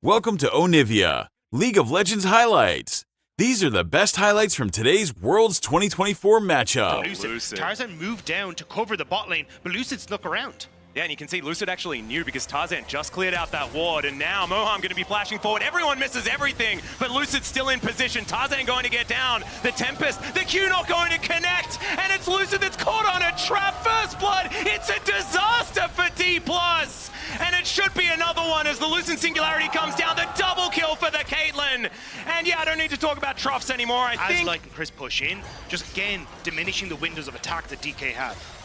Welcome to Onivia, League of Legends highlights. These are the best highlights from today's Worlds 2024 matchup. Lucid. Tarzan moved down to cover the bot lane, but Lucid snuck around. Yeah, and you can see Lucid actually knew because Tarzan just cleared out that ward, and now Moham going to be flashing forward. Everyone misses everything, but Lucid's still in position. Tarzan going to get down. The Tempest, the Q not going to connect, and it's Lucid that's caught on a trap. First blood, it's a disaster for Dplus, and it should be another one as the Lucid Singularity comes down. The double kill for the Caitlyn, and yeah, I don't need to talk about troughs anymore. I think like Chris push in, just again diminishing the windows of attack that DK have.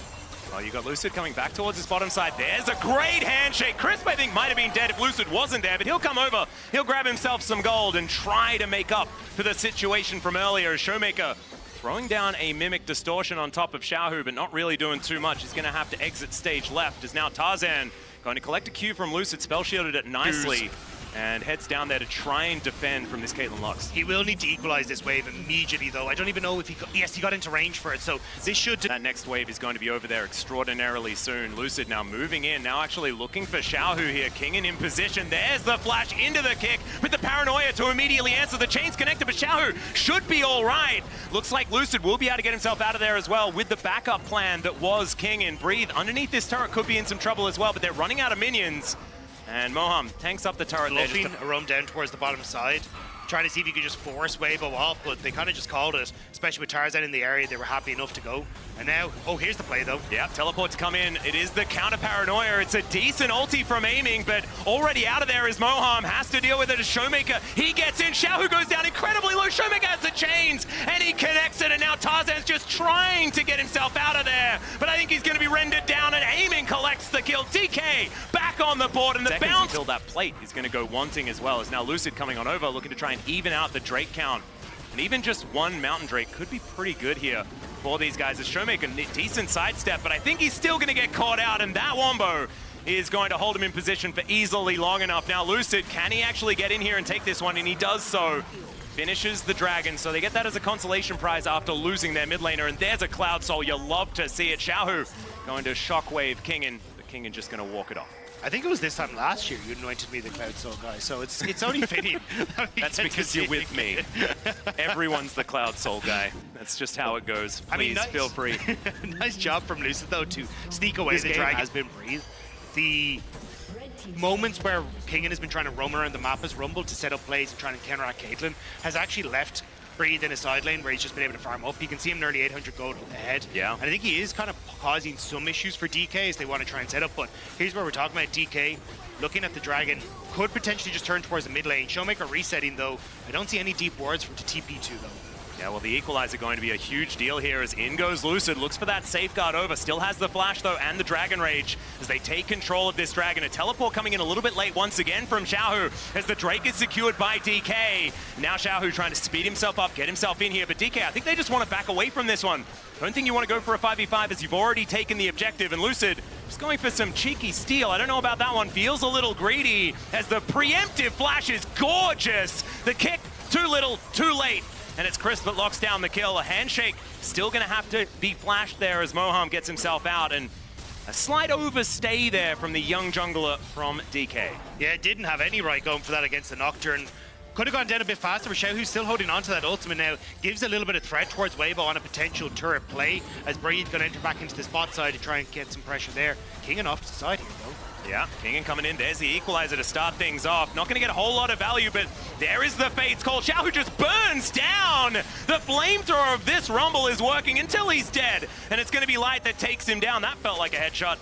Oh, you got Lucid coming back towards his bottom side. There's a great handshake. Crisp, I think, might have been dead if Lucid wasn't there, but he'll come over. He'll grab himself some gold and try to make up for the situation from earlier. Showmaker throwing down a Mimic Distortion on top of Xiaohu, but not really doing too much. He's going to have to exit stage left, as now Tarzan going to collect a Q from Lucid, spell shielded it nicely, and heads down there to try and defend from this Caitlyn Lux. He will need to equalize this wave immediately, though. I don't even know if he got, yes, he got into range for it, so this should... That next wave is going to be over there extraordinarily soon. Lucid now moving in, now actually looking for Xiaohu here. Kingen in position. There's the flash into the kick with the paranoia to immediately answer. The chain's connected, but Xiaohu should be all right. Looks like Lucid will be able to get himself out of there as well with the backup plan that was Kingen. Breathe underneath this turret could be in some trouble as well, but they're running out of minions. And Moham tanks up the turret there. Just a roam down towards the bottom side, trying to see if you could just force Weibo off, but they kind of just called it, especially with Tarzan in the area. They were happy enough to go. And now, oh, here's the play though. Yeah, teleport to come in. It is the counter paranoia. It's a decent ulti from aiming, but already out of there is Moham. Has to deal with it as Showmaker. He gets in. Xiaohu goes down incredibly low. Showmaker has the chains, and he connects it, and now Tarzan's just trying to get himself out of there. But I think he's going to be rendered down, and aiming collects the kill. DK back on the board, and the bounce until that plate is going to go wanting as well, as now Lucid coming on over, looking to try and even out the Drake count. And even just one Mountain Drake could be pretty good here for these guys. As Showmaker, a decent sidestep, but I think he's still going to get caught out, and that Wombo is going to hold him in position for easily long enough. Now Lucid, can he actually get in here and take this one? And he does so. Finishes the Dragon, so they get that as a consolation prize after losing their mid laner, and there's a Cloud Soul. You love to see it. Xiaohu going to Shockwave Kingen, but Kingen just going to walk it off. I think it was this time last year you anointed me the Cloud Soul guy, so it's only fitting. That's because you're with me. Everyone's the Cloud Soul guy. That's just how it goes. Please, I mean, feel free. Nice job from Lucid, though, to sneak away. The Dragon has been breathed. The moments where Kingen has been trying to roam around the map as Rumble to set up plays and trying to counteract Caitlyn has actually left Breathe in a side lane where he's just been able to farm up. You can see him nearly 800 gold ahead. Yeah. And I think he is kind of causing some issues for DK as they want to try and set up. But here's where we're talking about DK looking at the Dragon. Could potentially just turn towards the mid lane. Showmaker resetting though. I don't see any deep wards for to TP to though. Yeah, well, the Equalizer going to be a huge deal here as in goes Lucid. Looks for that safeguard over. Still has the flash, though, and the Dragon Rage as they take control of this Dragon. A teleport coming in a little bit late once again from Xiaohu as the Drake is secured by DK. Now Xiaohu trying to speed himself up, get himself in here. But DK, I think they just want to back away from this one. I don't think you want to go for a 5v5 as you've already taken the objective. And Lucid just going for some cheeky steal. I don't know about that one. Feels a little greedy as the preemptive flash is gorgeous. The kick, too little, too late. And it's Chris that locks down the kill. A handshake still going to have to be flashed there as Moham gets himself out. And a slight overstay there from the young jungler from DK. Yeah, it didn't have any right going for that against the Nocturne. Could have gone down a bit faster, but Xiaohu's still holding on to that ultimate now. Gives a little bit of threat towards Weibo on a potential turret play as Breathe going to enter back into the spot side to try and get some pressure there. Kingen off to the side here, though. Yeah, Kingen coming in. There's the Equalizer to start things off. Not going to get a whole lot of value, but there is the Fate's Call. Xiaohu just burns down. The flamethrower of this Rumble is working until he's dead. And it's going to be Light that takes him down. That felt like a headshot.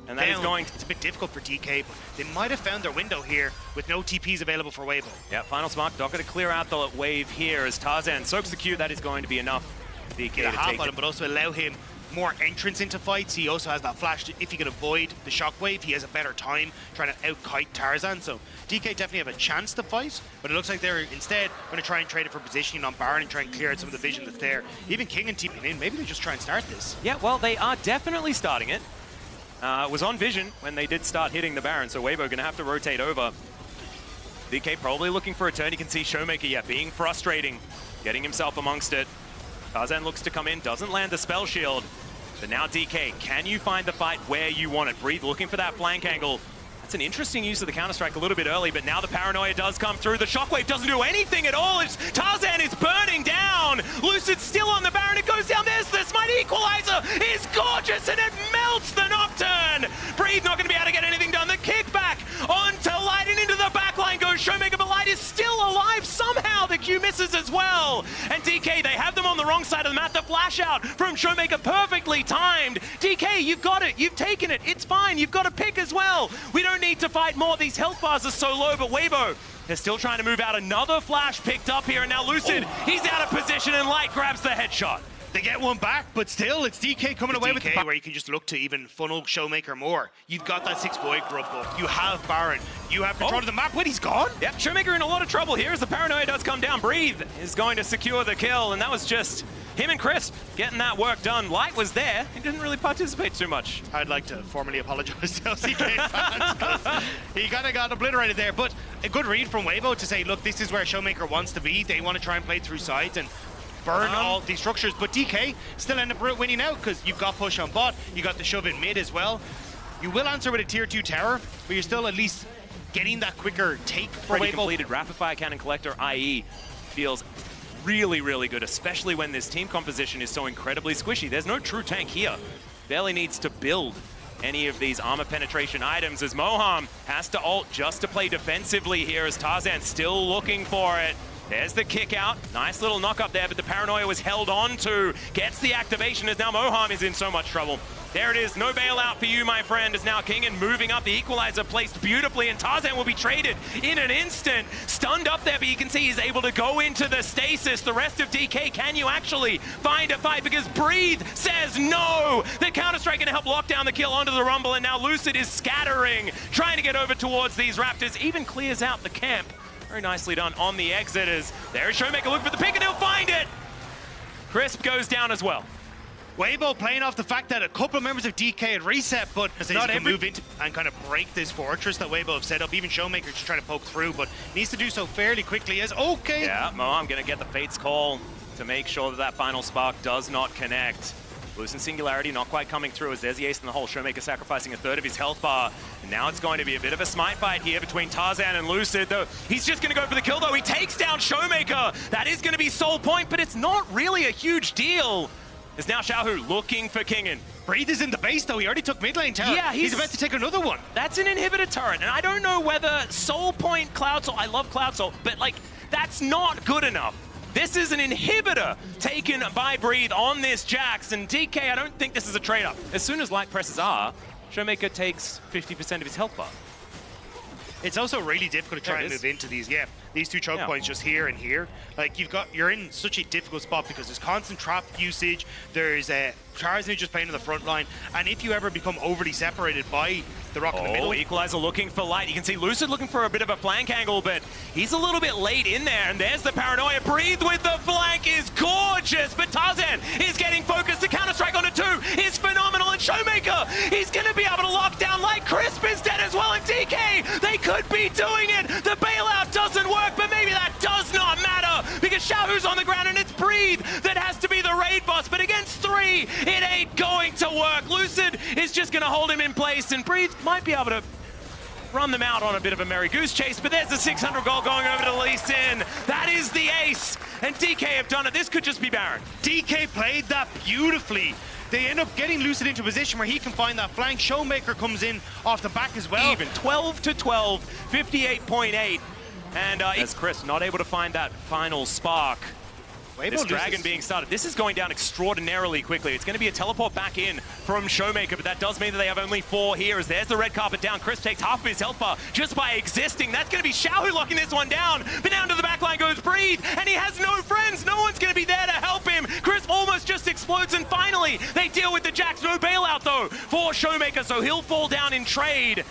And that is going... It's a bit difficult for DK, but they might have found their window here with no TPs available for Weibo. Yeah, final spark. Not going to clear out the wave here as Tarzan soaks the Q. That is going to be enough for DK Get a to half take on it. him, but also allow him more entrance into fights. He also has that flash. If he can avoid the shockwave, he has a better time trying to out-kite Tarzan. So DK definitely have a chance to fight, but it looks like they're instead going to try and trade it for positioning on Baron and try and clear out some of the vision that's there. Even King and TPing in, maybe they just try and start this. Yeah, well, they are definitely starting it. It was on vision when they did start hitting the Baron, so Weibo going to have to rotate over. DK probably looking for a turn. You can see Showmaker, yeah, being frustrating, getting himself amongst it. Tarzan looks to come in, doesn't land the spell shield. But now DK, can you find the fight where you want it? Breathe looking for that flank angle. That's an interesting use of the Counter-Strike a little bit early, but now the Paranoia does come through. The Shockwave doesn't do anything at all. Tarzan is burning down. Lucid's still on the Baron. It goes down. There's the Smite Equalizer. Is gorgeous, and it melts the Nocturne. Breathe not going to be able to get anything done. The kickback onto Light, and into the backline goes Showmaker, but Light is still alive. Somehow the Q misses as well. And DK, they have them on the wrong side of the map. The flash out from Showmaker, perfectly timed. DK, you've got it. You've taken it. It's fine. You've got a pick as well. We don't need to fight more. These health bars are so low, but Weibo, they're still trying to move out. Another flash picked up here, and now Lucid, he's out of position, and Light grabs the headshot. They get one back, but still, it's DK coming away with the where you can just look to even funnel Showmaker more. You've got that 6-boy grub buff. You have Baron. You have control of the map, but he's gone. Yep, Showmaker in a lot of trouble here as the Paranoia does come down. Breathe is going to secure the kill, and that was just him and Crisp getting that work done. Light was there. He didn't really participate too much. I'd like to formally apologize to LCK fans because he kind of got obliterated there, but a good read from Weibo to say, look, this is where Showmaker wants to be. They want to try and play through sides and burn all these structures, but DK still end up winning out because you've got push on bot, you got the shove in mid as well. You will answer with a tier 2 tower, but you're still at least getting that quicker take for Already Weibo. Completed Rapid Fire Cannon Collector, IE, feels really, really good, especially when this team composition is so incredibly squishy. There's no true tank here. Barely needs to build any of these armor penetration items as Moham has to ult just to play defensively here as Tarzan still looking for it. There's the kick out. Nice little knock up there, but the Paranoia was held on to. Gets the activation as now Moham is in so much trouble. There it is. No bailout for you, my friend, as now Kingen moving up. The Equalizer placed beautifully, and Tarzan will be traded in an instant. Stunned up there, but you can see he's able to go into the stasis. The rest of DK, can you actually find a fight? Because Breathe says no. The Counter-Strike going to help lock down the kill onto the Rumble, and now Lucid is scattering, trying to get over towards these Raptors. Even clears out the camp. Very nicely done on the exit as there's Showmaker looking for the pick, and he'll find it. Crisp goes down as well. Weibo playing off the fact that a couple of members of DK had reset, but not every move into and kind of break this fortress that Weibo have set up. Even Showmaker just trying to poke through, but needs to do so fairly quickly as okay. Yeah, Moham going to get the Fate's Call to make sure that that final spark does not connect. Losing Singularity, not quite coming through as there's the ace in the hole. Showmaker sacrificing a third of his health bar. And now it's going to be a bit of a smite fight here between Tarzan and Lucid, though he's just going to go for the kill, though. He takes down Showmaker. That is going to be soul point, but it's not really a huge deal. There's now Xiaohu looking for Kingen. Breathe is in the base, though. He already took mid lane tower. Yeah, he's about to take another one. That's an inhibitor turret, and I don't know whether soul point Cloud Soul, I love Cloud Soul, but like, that's not good enough. This is an inhibitor taken by Breathe on this Jax, and DK, I don't think this is a trade-up. As soon as Light presses R, Showmaker takes 50% of his health bar. It's also really difficult to try and move into these. Yeah, these two choke points just here and here. Like you're in such a difficult spot because there's constant trap usage. There's Tarzan just playing in the front line, and if you ever become overly separated by the rock in the middle. Equalizer looking for Light. You can see Lucid looking for a bit of a flank angle, but he's a little bit late in there, and there's the Paranoia. Breathe with the flank is gorgeous, but Tarzan is getting focused. The Counter-Strike on a 2 is phenomenal, and Showmaker, he's going to be able to lock down Light. Crisp is dead as well, and DK, they could be doing it. The bailout doesn't work, but maybe that does not matter, because Xiaohu's on the ground, and it's Breathe that has to be the raid boss, but against 3, it ain't going to work. Lucid is just going to hold him in place, and Breathe might be able to run them out on a bit of a merry goose chase, but there's the 600 gold going over to Lee Sin. That is the ace, and DK have done it. This could just be Baron. DK played that beautifully. They end up getting Lucid into a position where he can find that flank. Showmaker comes in off the back as well. Even 12-12, 58.8, and as Chris not able to find that final spark. This dragon being started. This is going down extraordinarily quickly. It's going to be a teleport back in from Showmaker, but that does mean that they have only 4 here as there's the red carpet down. Chris takes half of his health bar just by existing. That's going to be Xiaohu locking this one down, but down to the back line goes Breathe, and he has no friends. No one's going to be there to help him. Chris almost just explodes, and finally they deal with the Jax. No bailout though for Showmaker, so he'll fall down in trade.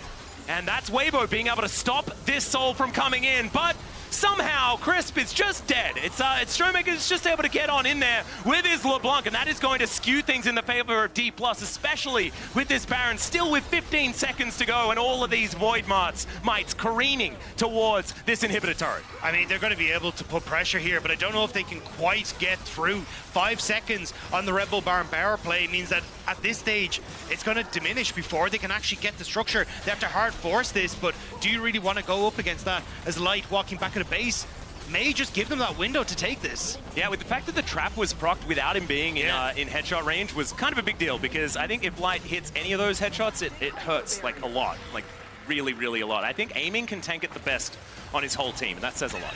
And that's Weibo being able to stop this soul from coming in, but somehow Crisp is just dead. It's Showmaker's just able to get on in there with his LeBlanc, and that is going to skew things in the favor of Dplus, especially with this Baron still with 15 seconds to go and all of these Void mites careening towards this inhibitor turret. I mean, they're going to be able to put pressure here, but I don't know if they can quite get through. 5 seconds on the Red Bull Baron power play means that at this stage, it's going to diminish before they can actually get the structure. They have to hard force this, but do you really want to go up against that as Light walking back at the base? May just give them that window to take this. Yeah, with the fact that the trap was procced without him being in headshot range was kind of a big deal, because I think if Light hits any of those headshots, it hurts like a lot, like really, really a lot. I think aiming can tank it the best on his whole team, and that says a lot.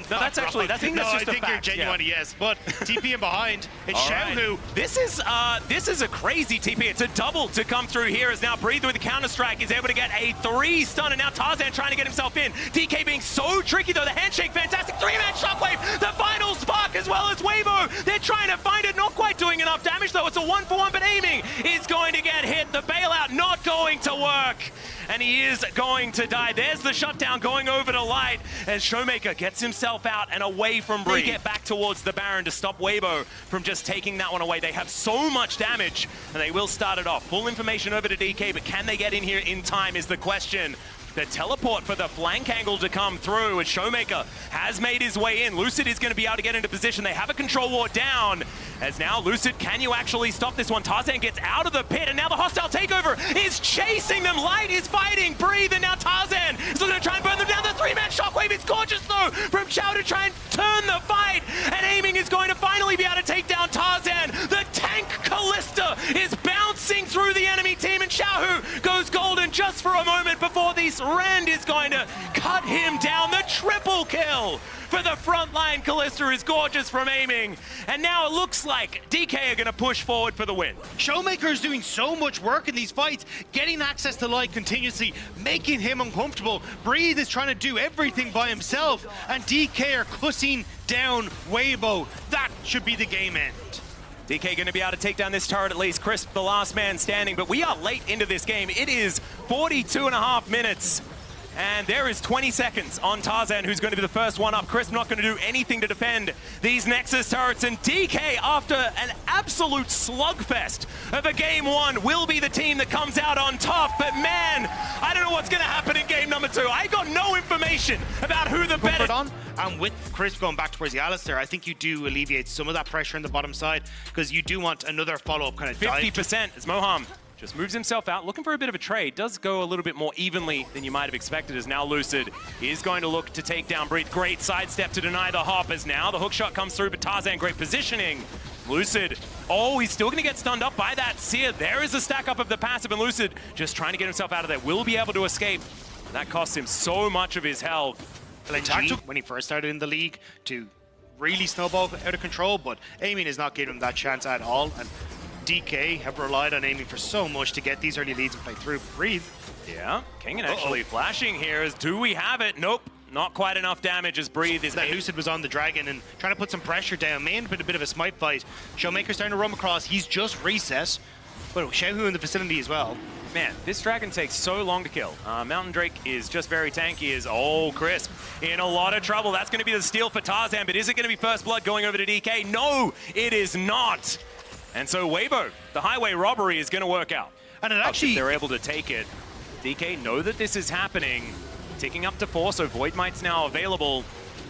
That's just a fact. You're genuine, yes. But TP in behind, it's Xiaohu. Right. This is a crazy TP. It's a double to come through here, as now Breathe with the counter-strike is able to get a 3 stun, and now Tarzan trying to get himself in. DK being so tricky though, the handshake, fantastic 3-man shockwave, the final spark as well as Weibo. They're trying to find it, not quite doing enough damage though. It's a 1-for-1, but aiming is going to get hit. The bailout not going to work, and he is going to die. There's the shutdown going over to Light as Showmaker gets himself out and away from Breathe. They get back towards the Baron to stop Weibo from just taking that one away. They have so much damage, and they will start it off. Full information over to DK, but can they get in here in time is the question. The teleport for the flank angle to come through, as Showmaker has made his way in. Lucid is going to be able to get into position. They have a control ward down, as now Lucid, can you actually stop this one? Tarzan gets out of the pit, and now the hostile takeover is chasing them. Light is fighting Breathe, and now Tarzan is going to try and burn them down. The 3-man shockwave is gorgeous though from Xiao to try and turn the fight, and aiming is going to finally be able to take down Tarzan. The tank Callista is bouncing through the enemy team, and Xiaohu goes golden just for a moment before these Rend is going to cut him down. The triple kill for the front line. Callista is gorgeous from aiming, and now it looks like DK are going to push forward for the win. Showmaker is doing so much work in these fights, getting access to Light continuously, making him uncomfortable. Breathe is trying to do everything by himself, and DK are cussing down Weibo. That should be the game end. DK going to be able to take down this turret at least. Crisp, the last man standing, but we are late into this game. It is 42.5 minutes. And there is 20 seconds on Tarzan, who's going to be the first one up. Crisp not going to do anything to defend these Nexus turrets. And DK, after an absolute slugfest of a game 1, will be the team that comes out on top. But man, I don't know what's going to happen in game number 2. I got no information about who the better... And with Crisp going back towards the Alistair, I think you do alleviate some of that pressure on the bottom side, because you do want another follow-up kind of 50% as Moham just moves himself out, looking for a bit of a trade. Does go a little bit more evenly than you might have expected, as now Lucid is going to look to take down Breathe. Great sidestep to deny the hop, as now the hook shot comes through, but Tarzan, great positioning. Lucid, oh, he's still going to get stunned up by that Seer. There is a stack up of the passive, and Lucid just trying to get himself out of there. Will be able to escape. That costs him so much of his health. BLG, when he first started in the league, to really snowball out of control, but aiming is not giving him that chance at all. And DK have relied on aiming for so much to get these early leads and play through. Breathe. Yeah, Kingen actually flashing here. Do we have it? Nope. Not quite enough damage as Breathe is... That Lucid was on the Dragon and trying to put some pressure down. May end up in a bit of a smite fight. Showmaker's starting to roam across. He's just reset. But Xiaohu in the vicinity as well. Man, this Dragon takes so long to kill. Mountain Drake is just very tanky. Oh, Crisp in a lot of trouble. That's going to be the steal for Tarzan, but is it going to be first blood going over to DK? No, it is not. And so Weibo, the highway robbery is going to work out. And it actually... If they're able to take it. DK know that this is happening. Ticking up to 4, so Void Mite's now available.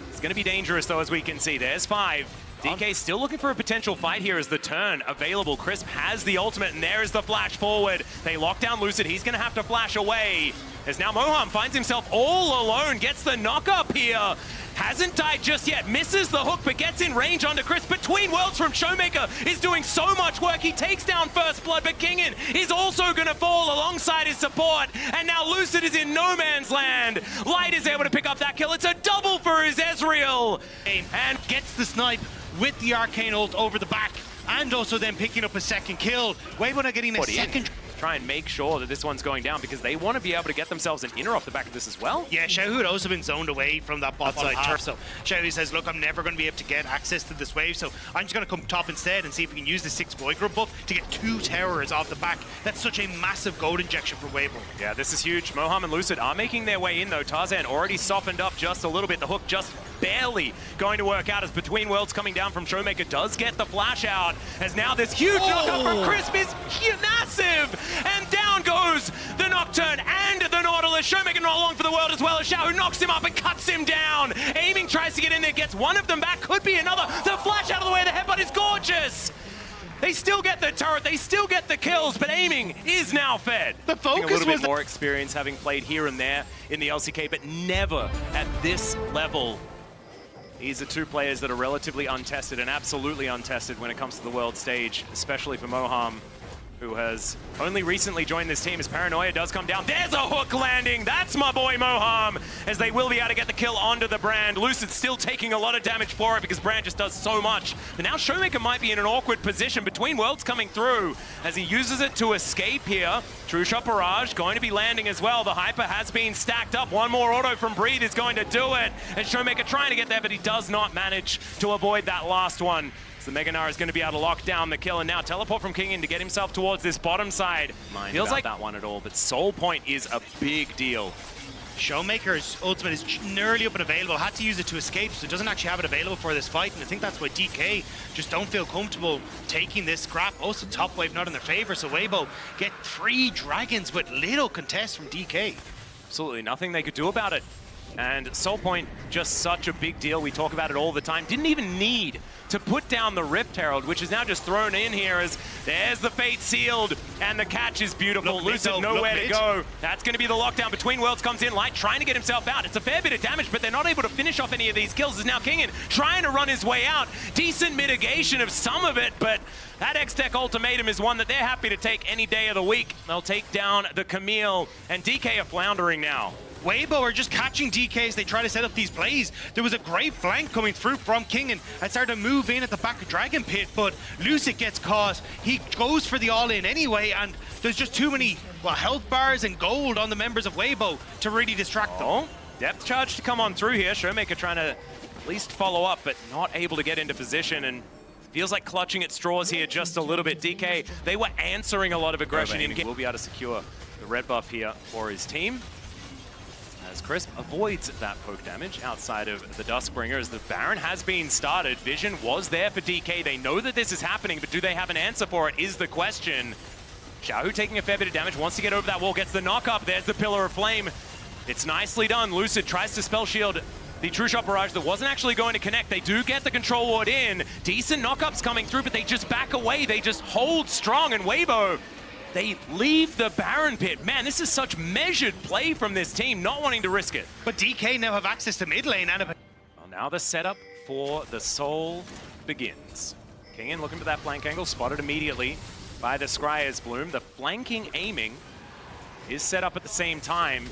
It's going to be dangerous, though, as we can see. There's 5. DK still looking for a potential fight here as the turn available. Crisp has the ultimate, and there's the flash forward. They lock down Lucid. He's going to have to flash away. As now Moham finds himself all alone, gets the knock up here. Hasn't died just yet, misses the hook, but gets in range onto Crisp. Between Worlds from Showmaker is doing so much work. He takes down first blood, but Kingen is also going to fall alongside his support. And now Lucid is in no man's land. Light is able to pick up that kill. It's a double for his Ezreal. And gets the snipe with the Arcane ult over the back, and also then picking up a second kill. Weibo not getting a second try and make sure that this one's going down because they want to be able to get themselves an inner off the back of this as well. Yeah, Xiaohu had also been zoned away from that bot side turf, so Xiaohu says, look, I'm never going to be able to get access to this wave, so I'm just going to come top instead and see if we can use the 6 boy group buff to get 2 towers off the back. That's such a massive gold injection for Weibo. Yeah, this is huge. Moham and Lucid are making their way in, though. Tarzan already softened up just a little bit. The hook just barely going to work out as Between Worlds coming down from Showmaker does get the flash out, as now this huge knockup from Crisp is massive, and down goes the Nocturne and the Nautilus. Showmaker not long for the world as well, as Xiao knocks him up and cuts him down. Aiming tries to get in there, gets one of them back, could be another. The flash out of the way, the headbutt is gorgeous. They still get the turret, they still get the kills, but Aiming is now fed. The focus a little was bit more experience having played here and there in the LCK, but never at this level. These are 2 players that are relatively untested and absolutely untested when it comes to the world stage, especially for Moham, who has only recently joined this team as Paranoia does come down. There's a hook landing. That's my boy Moham, as they will be able to get the kill onto the Brand. Lucid still taking a lot of damage for it because Brand just does so much. But now Showmaker might be in an awkward position. Between Worlds coming through as he uses it to escape here. True Shot Barrage going to be landing as well. The Hyper has been stacked up. One more auto from Breathe is going to do it. And Showmaker trying to get there, but he does not manage to avoid that last one. So Mega Nara is going to be able to lock down the kill, and now teleport from King in to get himself towards this bottom side. Feels like that one at all, but Soul Point is a big deal. Showmaker's ultimate is nearly up and available, had to use it to escape, so doesn't actually have it available for this fight, and I think that's why DK just don't feel comfortable taking this scrap. Also, top wave not in their favor, so Weibo get 3 dragons with little contest from DK. Absolutely nothing they could do about it. And Soul Point, just such a big deal. We talk about it all the time. Didn't even need to put down the Rift Herald, which is now just thrown in here as there's the Fate sealed, and the catch is beautiful. Lucid nowhere to go. That's going to be the lockdown. Between Worlds comes in, Light trying to get himself out. It's a fair bit of damage, but they're not able to finish off any of these kills. Is now Kingin trying to run his way out. Decent mitigation of some of it, but that X-Tech ultimatum is one that they're happy to take any day of the week. They'll take down the Camille, and DK are floundering now. Weibo are just catching DK as they try to set up these plays. There was a great flank coming through from King and started to move in at the back of Dragon Pit, but Lucid gets caught. He goes for the all-in anyway, and there's just too many health bars and gold on the members of Weibo to really distract them. Depth charge to come on through here. Showmaker trying to at least follow up, but not able to get into position, and feels like clutching at straws here just a little bit. DK, they were answering a lot of aggression in game. Will be able to secure the red buff here for his team, as Crisp avoids that poke damage outside of the Duskbringer, as the Baron has been started. Vision was there for DK. They know that this is happening, but do they have an answer for it is the question. Xiaohu taking a fair bit of damage, wants to get over that wall, gets the knock up. There's the Pillar of Flame. It's nicely done. Lucid tries to spell shield the True Shot Barrage that wasn't actually going to connect. They do get the control ward in. Decent knockups coming through, but they just back away. They just hold strong, and Weibo, they leave the Baron Pit. Man, this is such measured play from this team, not wanting to risk it. But DK now have access to mid lane and well, now the setup for the Soul begins. Kingin looking for that flank angle, spotted immediately by the Scryer's Bloom. The flanking aiming is set up at the same time.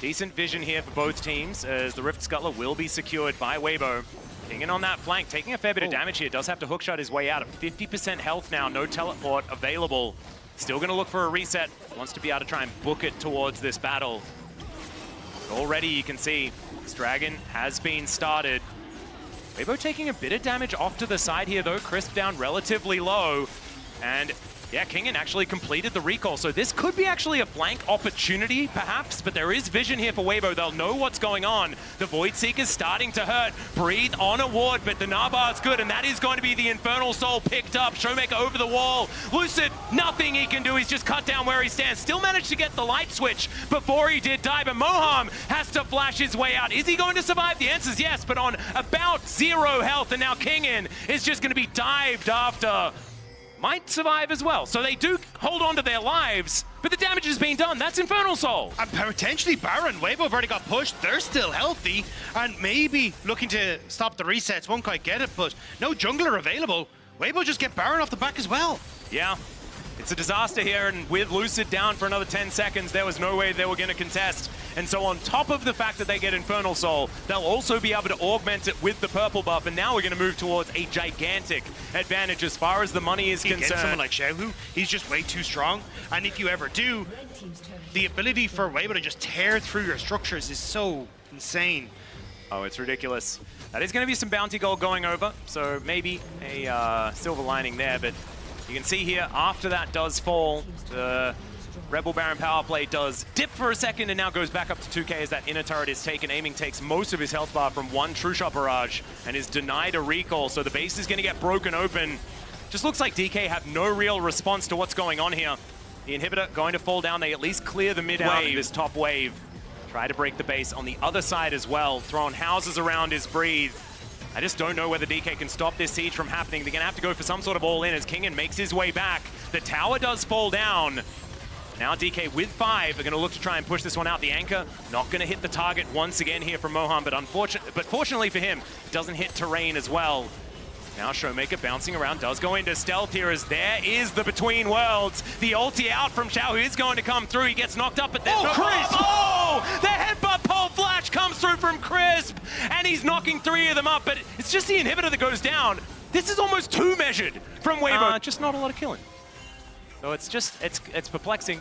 Decent vision here for both teams, as the Rift Scuttler will be secured by Weibo. Kingin on that flank, taking a fair bit of damage here. Does have to hookshot his way out at 50% health now. No teleport available. Still going to look for a reset. Wants to be able to try and book it towards this battle. Already you can see this dragon has been started. Weibo taking a bit of damage off to the side here though. Crisp down relatively low. And yeah, Kingin actually completed the recall. So this could be actually a flank opportunity, perhaps, but there is vision here for Weibo. They'll know what's going on. The Void Seeker's starting to hurt. Breathe on a ward, but the Narbar's good, and that is going to be the Infernal Soul picked up. Showmaker over the wall. Lucid, nothing he can do. He's just cut down where he stands. Still managed to get the light switch before he did die, but Moham has to flash his way out. Is he going to survive? The answer is yes, but on about 0 health, and now Kingin is just going to be dived after. Might survive as well. So they do hold on to their lives, but the damage has been done. That's Infernal Soul. And potentially Baron. Weibo have already got pushed. They're still healthy and maybe looking to stop the resets. Won't quite get it, but no jungler available. Weibo just get Baron off the back as well. Yeah. It's a disaster here, and with Lucid down for another 10 seconds, there was no way they were going to contest. And so on top of the fact that they get Infernal Soul, they'll also be able to augment it with the purple buff, and now we're going to move towards a gigantic advantage as far as the money is concerned. Against someone like Xiaohu, he's just way too strong, and if you ever do, the ability for Weibo to just tear through your structures is so insane. Oh, it's ridiculous. That is going to be some bounty gold going over, so maybe a silver lining there, but you can see here, after that does fall, the Rebel Baron power play does dip for a second and now goes back up to 2k as that inner turret is taken. Aiming takes most of his health bar from one True Shot Barrage and is denied a recall, so the base is going to get broken open. Just looks like DK have no real response to what's going on here. The inhibitor going to fall down. They at least clear the mid wave, this top wave. Try to break the base on the other side as well. Throwing houses around his breathe. I just don't know whether DK can stop this siege from happening. They're going to have to go for some sort of all-in as Kingen makes his way back. The tower does fall down. Now DK with 5 are going to look to try and push this one out. The anchor not going to hit the target once again here from Moham, but fortunately for him, it doesn't hit terrain as well. Now Showmaker bouncing around, does go into stealth here as there is the Between Worlds. The ulti out from Xiao is going to come through. He gets knocked up, but there's no Crisp! Oh! The headbutt pole flash comes through from Crisp, and he's knocking 3 of them up, but it's just the inhibitor that goes down. This is almost 2 measured from Weibo. Just not a lot of killing. So it's just, it's perplexing.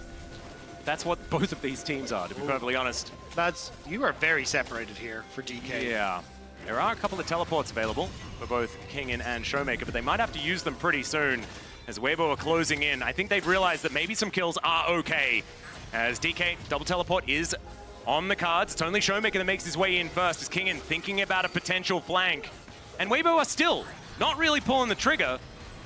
That's what both of these teams are, to be perfectly honest. Lads, you are very separated here for DK. Yeah. There are a couple of teleports available for both Kingen and Showmaker, but they might have to use them pretty soon as Weibo are closing in. I think they've realized that maybe some kills are okay. As DK, double teleport is on the cards. It's only Showmaker that makes his way in first as Kingen thinking about a potential flank. And Weibo are still not really pulling the trigger.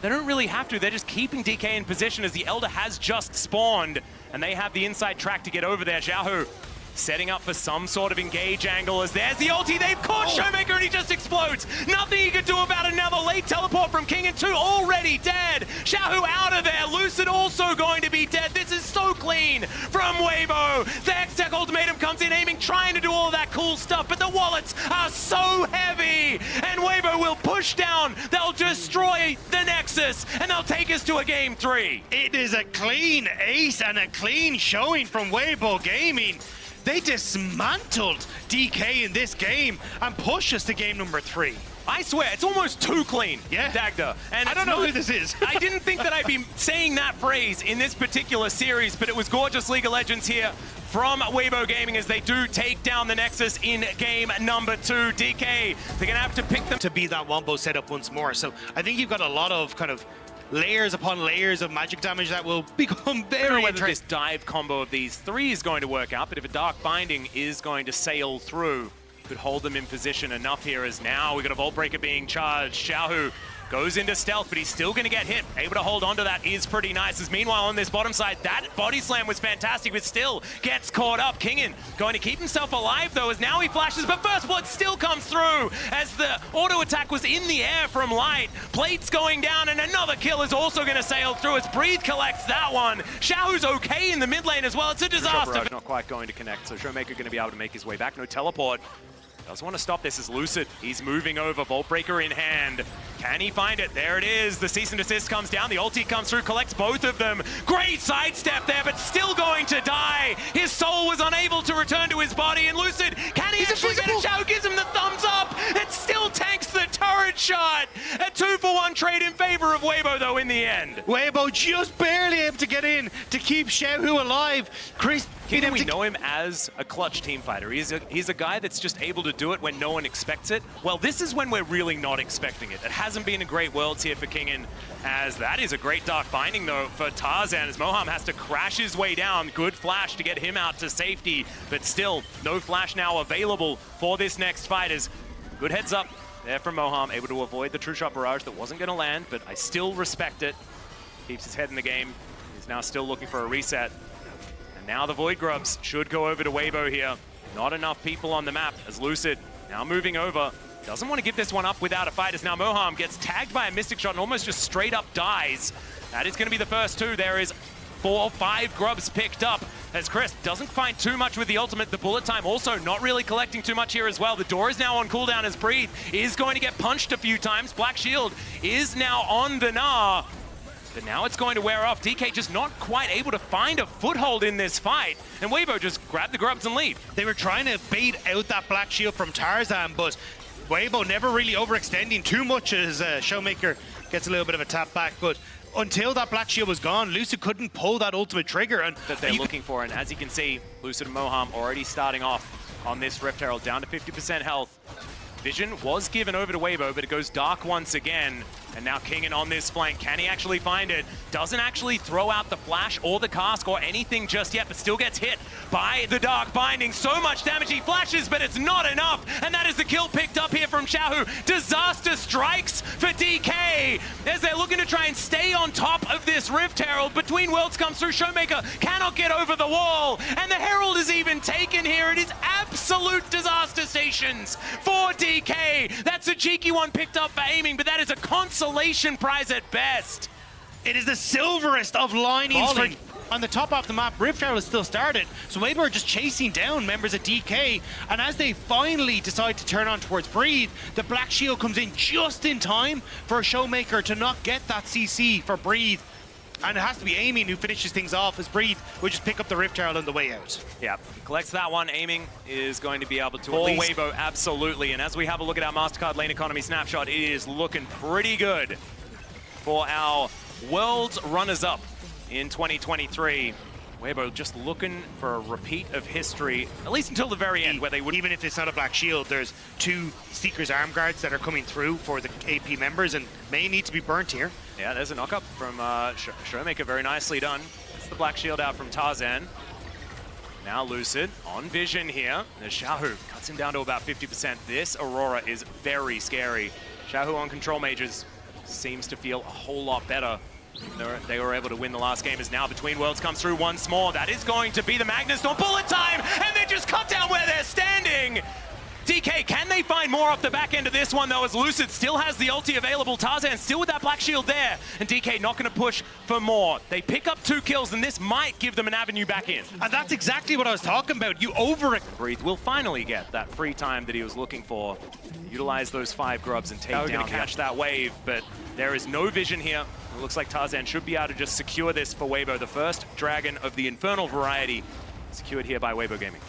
They don't really have to. They're just keeping DK in position as the Elder has just spawned and they have the inside track to get over there. Xiaohu setting up for some sort of engage angle as there's the ulti. They've caught Showmaker and he just explodes. Nothing he can do about it now. The late teleport from King and 2 already dead. Xiaohu out of there. Lucid also going to be dead. This is so clean from Weibo. The X-Tech ultimatum comes in aiming, trying to do all of that cool stuff, but the wallets are so heavy and Weibo will push down. They'll destroy the Nexus and they'll take us to a game 3. It is a clean ace and a clean showing from Weibo Gaming. They dismantled DK in this game and pushed us to game number 3. I swear, it's almost too clean, yeah. Dagda. And I don't know who this is. I didn't think that I'd be saying that phrase in this particular series, but it was gorgeous League of Legends here from Weibo Gaming as they do take down the Nexus in game number 2. DK, they're going to have to pick them to be that Wombo setup once more. So I think you've got a lot of kind of layers upon layers of magic damage that will become very whether this dive combo of these 3 is going to work out, but if a Dark Binding is going to sail through, could hold them in position enough here as now we've got a Vault Breaker being charged. Xiaohu goes into stealth, but he's still going to get hit. Able to hold onto that is pretty nice. As meanwhile on this bottom side, that body slam was fantastic, but still gets caught up. Kingen going to keep himself alive though, as now he flashes, but First Blood still comes through as the auto attack was in the air from Light. Plates going down, and another kill is also going to sail through as Breathe collects that one. Xiaohu's okay in the mid lane as well. It's a disaster. Not quite going to connect, so Showmaker going to be able to make his way back. No teleport. Does want to stop this as Lucid. He's moving over, Vault Breaker in hand. Can he find it? There it is. The cease and desist comes down. The ulti comes through, collects both of them. Great sidestep there, but still going to die. His soul was unable to return to his body, and Lucid, can he actually get a shot? Gives him the thumbs up. It still tanks the turret shot. A 2-for-1 trade in favor of Weibo, though, in the end. Weibo just barely able to get in to keep Xiaohu alive. Chris, we know him as a clutch team fighter. He's a guy that's just able to do it when no one expects it. Well, this is when we're really not expecting it. It hasn't been a great Worlds here for Kingen, as that is a great Dark Binding, though, for Tarzan, as Moham has to crash his way down. Good flash to get him out to safety, but still, no flash now available for this next fight. As good heads up there from Moham, able to avoid the True Shot Barrage that wasn't going to land, but I still respect it. Keeps his head in the game. He's now still looking for a reset. Now the Void Grubs should go over to Weibo here. Not enough people on the map as Lucid now moving over. Doesn't want to give this one up without a fight as now Moham gets tagged by a Mystic Shot and almost just straight up dies. That is going to be the first 2. There is 4 or 5 Grubs picked up as Chris doesn't find too much with the ultimate. The bullet time also not really collecting too much here as well. The door is now on cooldown as Breathe is going to get punched a few times. Black Shield is now on the Gnar. But now it's going to wear off. DK just not quite able to find a foothold in this fight. And Weibo just grabbed the grubs and leave. They were trying to bait out that Black Shield from Tarzan, but Weibo never really overextending too much as Showmaker gets a little bit of a tap back. But until that Black Shield was gone, Lucid couldn't pull that ultimate trigger. And that they're looking for. And as you can see, Lucid and Moham already starting off on this Rift Herald, down to 50% health. Vision was given over to Weibo, but it goes dark once again. And now Kingen on this flank. Can he actually find it? Doesn't actually throw out the flash or the cask or anything just yet, but still gets hit by the dark binding. So much damage, he flashes, but it's not enough. And that is the kill picked up here from Xiaohu. Disaster strikes for DK as they're looking to try and stay on top of this Rift Herald. Between Worlds comes through, Showmaker cannot get over the wall. And the Herald is even taken here. It is absolute disaster stations for DK. That's a cheeky one picked up for aiming, but that is a consolation prize at best. It is the silverest of linings on the top of the map. Rift Herald is still started, so Weibo are just chasing down members of DK, and as they finally decide to turn on towards Breathe, the Black Shield comes in just in time for Showmaker to not get that CC for Breathe. And it has to be Aiming who finishes things off, as Breathe will just pick up the Rift Herald on the way out. Yeah, he collects that one. Aiming is going to be able to pull Weibo, absolutely. And as we have a look at our MasterCard lane economy snapshot, it is looking pretty good for our World's runners-up in 2023. Weibo just looking for a repeat of history, at least until the very end, where they would... Even if it's not a Black Shield, there's 2 Seeker's Arm Guards that are coming through for the AP members and may need to be burnt here. Yeah, there's a knock-up from Showmaker, very nicely done. It's the Black Shield out from Tarzan. Now Lucid on Vision here. There's Xiaohu, cuts him down to about 50%. This Aurora is very scary. Xiaohu on Control Mages seems to feel a whole lot better. They were able to win the last game, as now Between Worlds comes through once more. That is going to be the Magnus Storm bullet time, and they just cut down where they're standing. DK, can they find more off the back end of this one, though, as Lucid still has the ulti available. Tarzan still with that Black Shield there, and DK not going to push for more. They pick up 2 kills, and this might give them an avenue back in. And that's exactly what I was talking about. You over it. Breathe will finally get that free time that he was looking for. Utilize those 5 grubs and take down, catch that wave, but there is no vision here. It looks like Tarzan should be able to just secure this for Weibo. The first dragon of the Infernal variety secured here by Weibo Gaming.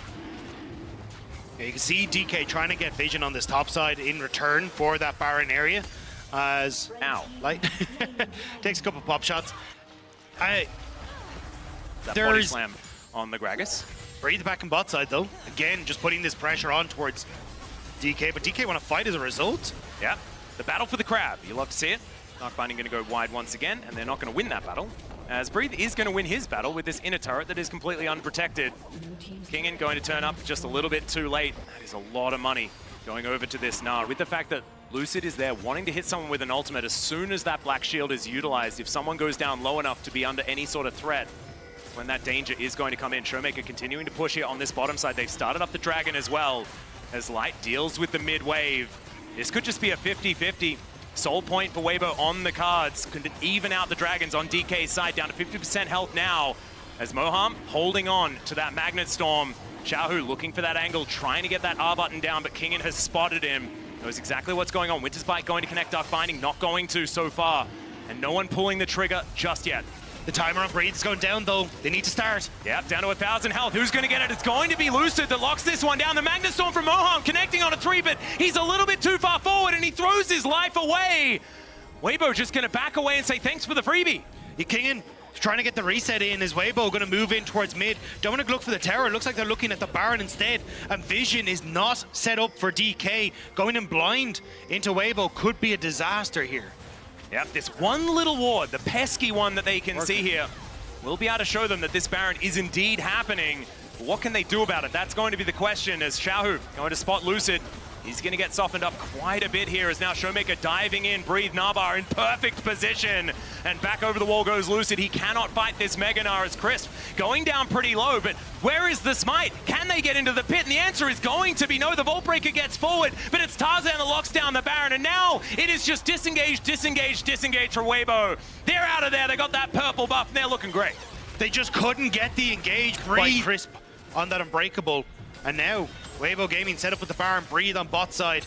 Yeah, you can see DK trying to get vision on this top side in return for that Baron area. As Light takes a couple pop shots. That body slam on the Gragas. Breathe back in bot side though. Again, just putting this pressure on towards DK, but DK want to fight as a result. Yeah, the battle for the crab. You love to see it. Dark Binding going to go wide once again, and they're not going to win that battle, as Breathe is going to win his battle with this inner turret that is completely unprotected. Kingen going to turn up just a little bit too late. That is a lot of money going over to this Nard, with the fact that Lucid is there wanting to hit someone with an ultimate as soon as that Black Shield is utilized. If someone goes down low enough to be under any sort of threat, when that danger is going to come in. Showmaker continuing to push here on this bottom side. They've started up the Dragon as well, as Light deals with the mid wave. This could just be a 50-50. Soul point for Weibo on the cards. Could even out the Dragons on DK's side, down to 50% health now, as Moham holding on to that Magnet Storm. Xiaohu looking for that angle, trying to get that R button down, but Kingen has spotted him. Knows exactly what's going on. Winter's Bite going to connect Dark Binding, not going to so far. And no one pulling the trigger just yet. The timer on Breathe is going down though. They need to start. Yep, down to 1,000 health. Who's going to get it? It's going to be Lucid that locks this one down. The Magnet Storm from Moham connecting on a 3, but he's a little bit too far forward and he throws his life away. Weibo just going to back away and say thanks for the freebie. Kingen trying to get the reset in. Is Weibo going to move in towards mid? Don't want to look for the tower. It looks like they're looking at the Baron instead. And Vision is not set up for DK. Going in blind into Weibo could be a disaster here. Yep, this one little ward, the pesky one that they can see here, will be able to show them that this Baron is indeed happening. But what can they do about it? That's going to be the question, as Xiaohu going to spot Lucid. He's going to get softened up quite a bit here, as now Showmaker diving in. Breathe Nabar in perfect position. And back over the wall goes Lucid. He cannot fight this Mega Gnar as Crisp going down pretty low. But where is the smite? Can they get into the pit? And the answer is going to be no. The Vault Breaker gets forward, but it's Tarzan that locks down the Baron. And now it is just disengage, disengage, disengage for Weibo. They're out of there. They got that purple buff, and they're looking great. They just couldn't get the engage. Breathe Crisp on that Unbreakable. And now Weibo Gaming set up with the Baron. Breathe on bot side.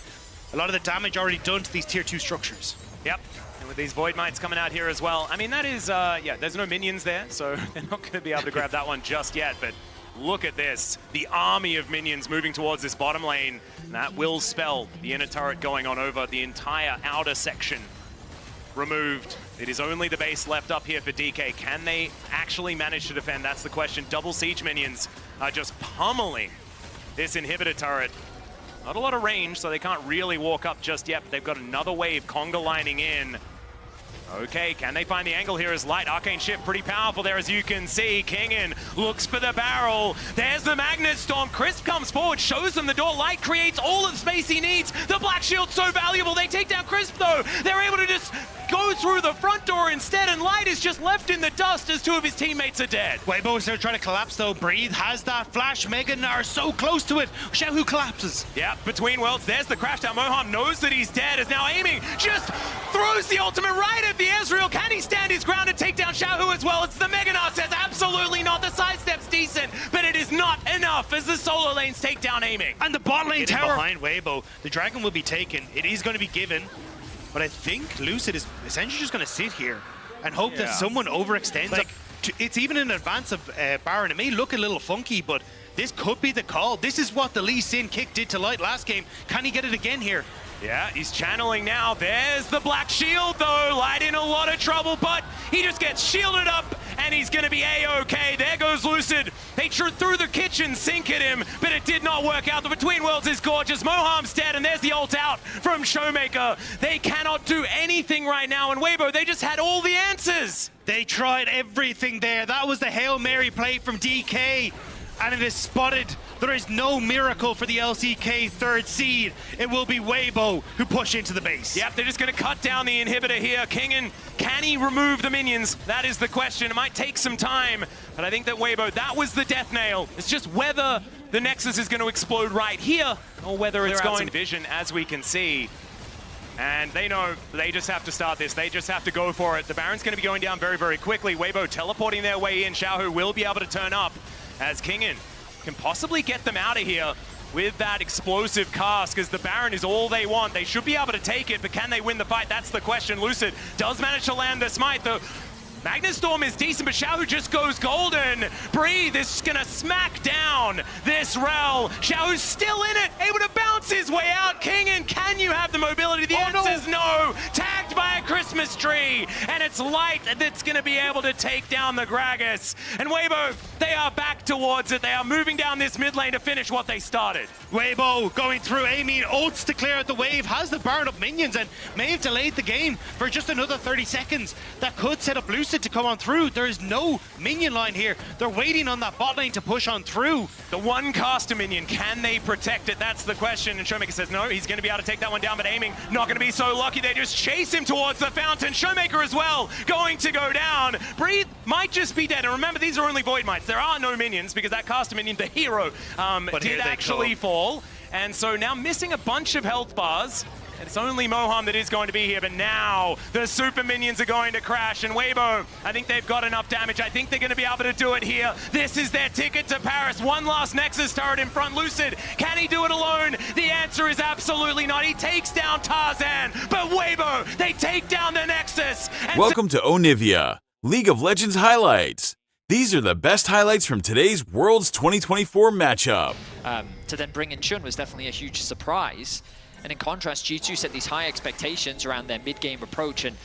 A lot of the damage already done to these tier 2 structures. Yep. And with these Void Mites coming out here as well, I mean, that is, yeah, there's no minions there, so they're not going to be able to grab that one just yet, but look at this. The army of minions moving towards this bottom lane. And that will spell the inner turret going on over the entire outer section removed. It is only the base left up here for DK. Can they actually manage to defend? That's the question. Double siege minions are just pummeling this inhibitor turret. Not a lot of range, so they can't really walk up just yet, but they've got another wave conga lining in. Okay, can they find the angle here as Light? Arcane Shift pretty powerful there, as you can see. Kingin looks for the barrel. There's the Magnet Storm. Crisp comes forward, shows them the door. Light creates all of the space he needs. The Black Shield's so valuable. They take down Crisp, though. They're able to just go through the front door instead, and Light is just left in the dust as two of his teammates are dead. Weibo is now trying to collapse, though. Breathe has that flash. Megan are so close to it. Xiaohu collapses. Yeah, between worlds, there's the crash down. Moham knows that he's dead, is now aiming, just throws the ultimate right at the Ezreal. Can he stand his ground and take down Xiaohu as well? It's the Meganar says absolutely not. The sidestep's decent, but it is not enough as the solo lanes take down aiming. And the bot lane tower behind Weibo. The dragon will be taken. It is going to be given, but I think Lucid is essentially just going to sit here and hope that someone overextends. Like, it's even in advance of Baron. It may look a little funky, but this could be the call. This is what the Lee Sin kick did to Light last game. Can he get it again here? Yeah, he's channeling now. There's the Black Shield, though. Light in a lot of trouble, but he just gets shielded up, and he's going to be A-OK. There goes Lucid. They threw the kitchen sink at him, but it did not work out. The Between Worlds is gorgeous. Moham's dead, and there's the ult out from Showmaker. They cannot do anything right now, and Weibo, they just had all the answers. They tried everything there. That was the Hail Mary play from DK, and it is spotted. There is no miracle for the LCK third seed. It will be Weibo who push into the base. Yep, they're just going to cut down the inhibitor here. Kingin, can he remove the minions? That is the question. It might take some time, but I think that Weibo, that was the death nail. It's just whether the Nexus is going to explode right here or whether it's going vision, as we can see. And they know they just have to start this. They just have to go for it. The Baron's going to be going down very, very quickly. Weibo teleporting their way in. Xiaohu will be able to turn up as Kingin can possibly get them out of here with that explosive cast, because the Baron is all they want. They should be able to take it, but can they win the fight? That's the question. Lucid does manage to land the smite, though. Magnet Storm is decent, but Xiaohu just goes golden. Breathe is gonna smack down this Rel. Xiaohu's still in it, able to bounce his way out. Kingin, can you have the mobility? The answer is no. Tagged by a Christmas tree, and it's Light that's gonna be able to take down the Gragas. And Weibo, they are back towards it. They are moving down this mid lane to finish what they started. Weibo going through, aiming, ults to clear out the wave, has the Baron up minions, and may have delayed the game for just another 30 seconds. That could set up Lucid to come on through. There is no minion line here. They're waiting on that bot lane to push on through. The one caster minion, can they protect it? That's the question. And Showmaker says no, he's going to be able to take that one down, but aiming not going to be so lucky. They just chase him towards the fountain. Showmaker as well going to go down. Breathe might just be dead. And remember, these are only Void Mites. There are no minions because that caster minion, the hero, did actually fall. And so now missing a bunch of health bars. It's only Moham that is going to be here, but now the super minions are going to crash, and Weibo, I think they've got enough damage. I think they're going to be able to do it here. This is their ticket to Paris. One last Nexus turret in front. Lucid, can he do it alone? The answer is absolutely not. He takes down Tarzan, but Weibo, they take down the Nexus. Welcome to Onivia, League of Legends highlights. These are the best highlights from today's Worlds 2024 matchup. To then bring in Chun was definitely a huge surprise. And in contrast, G2 set these high expectations around their mid-game approach, and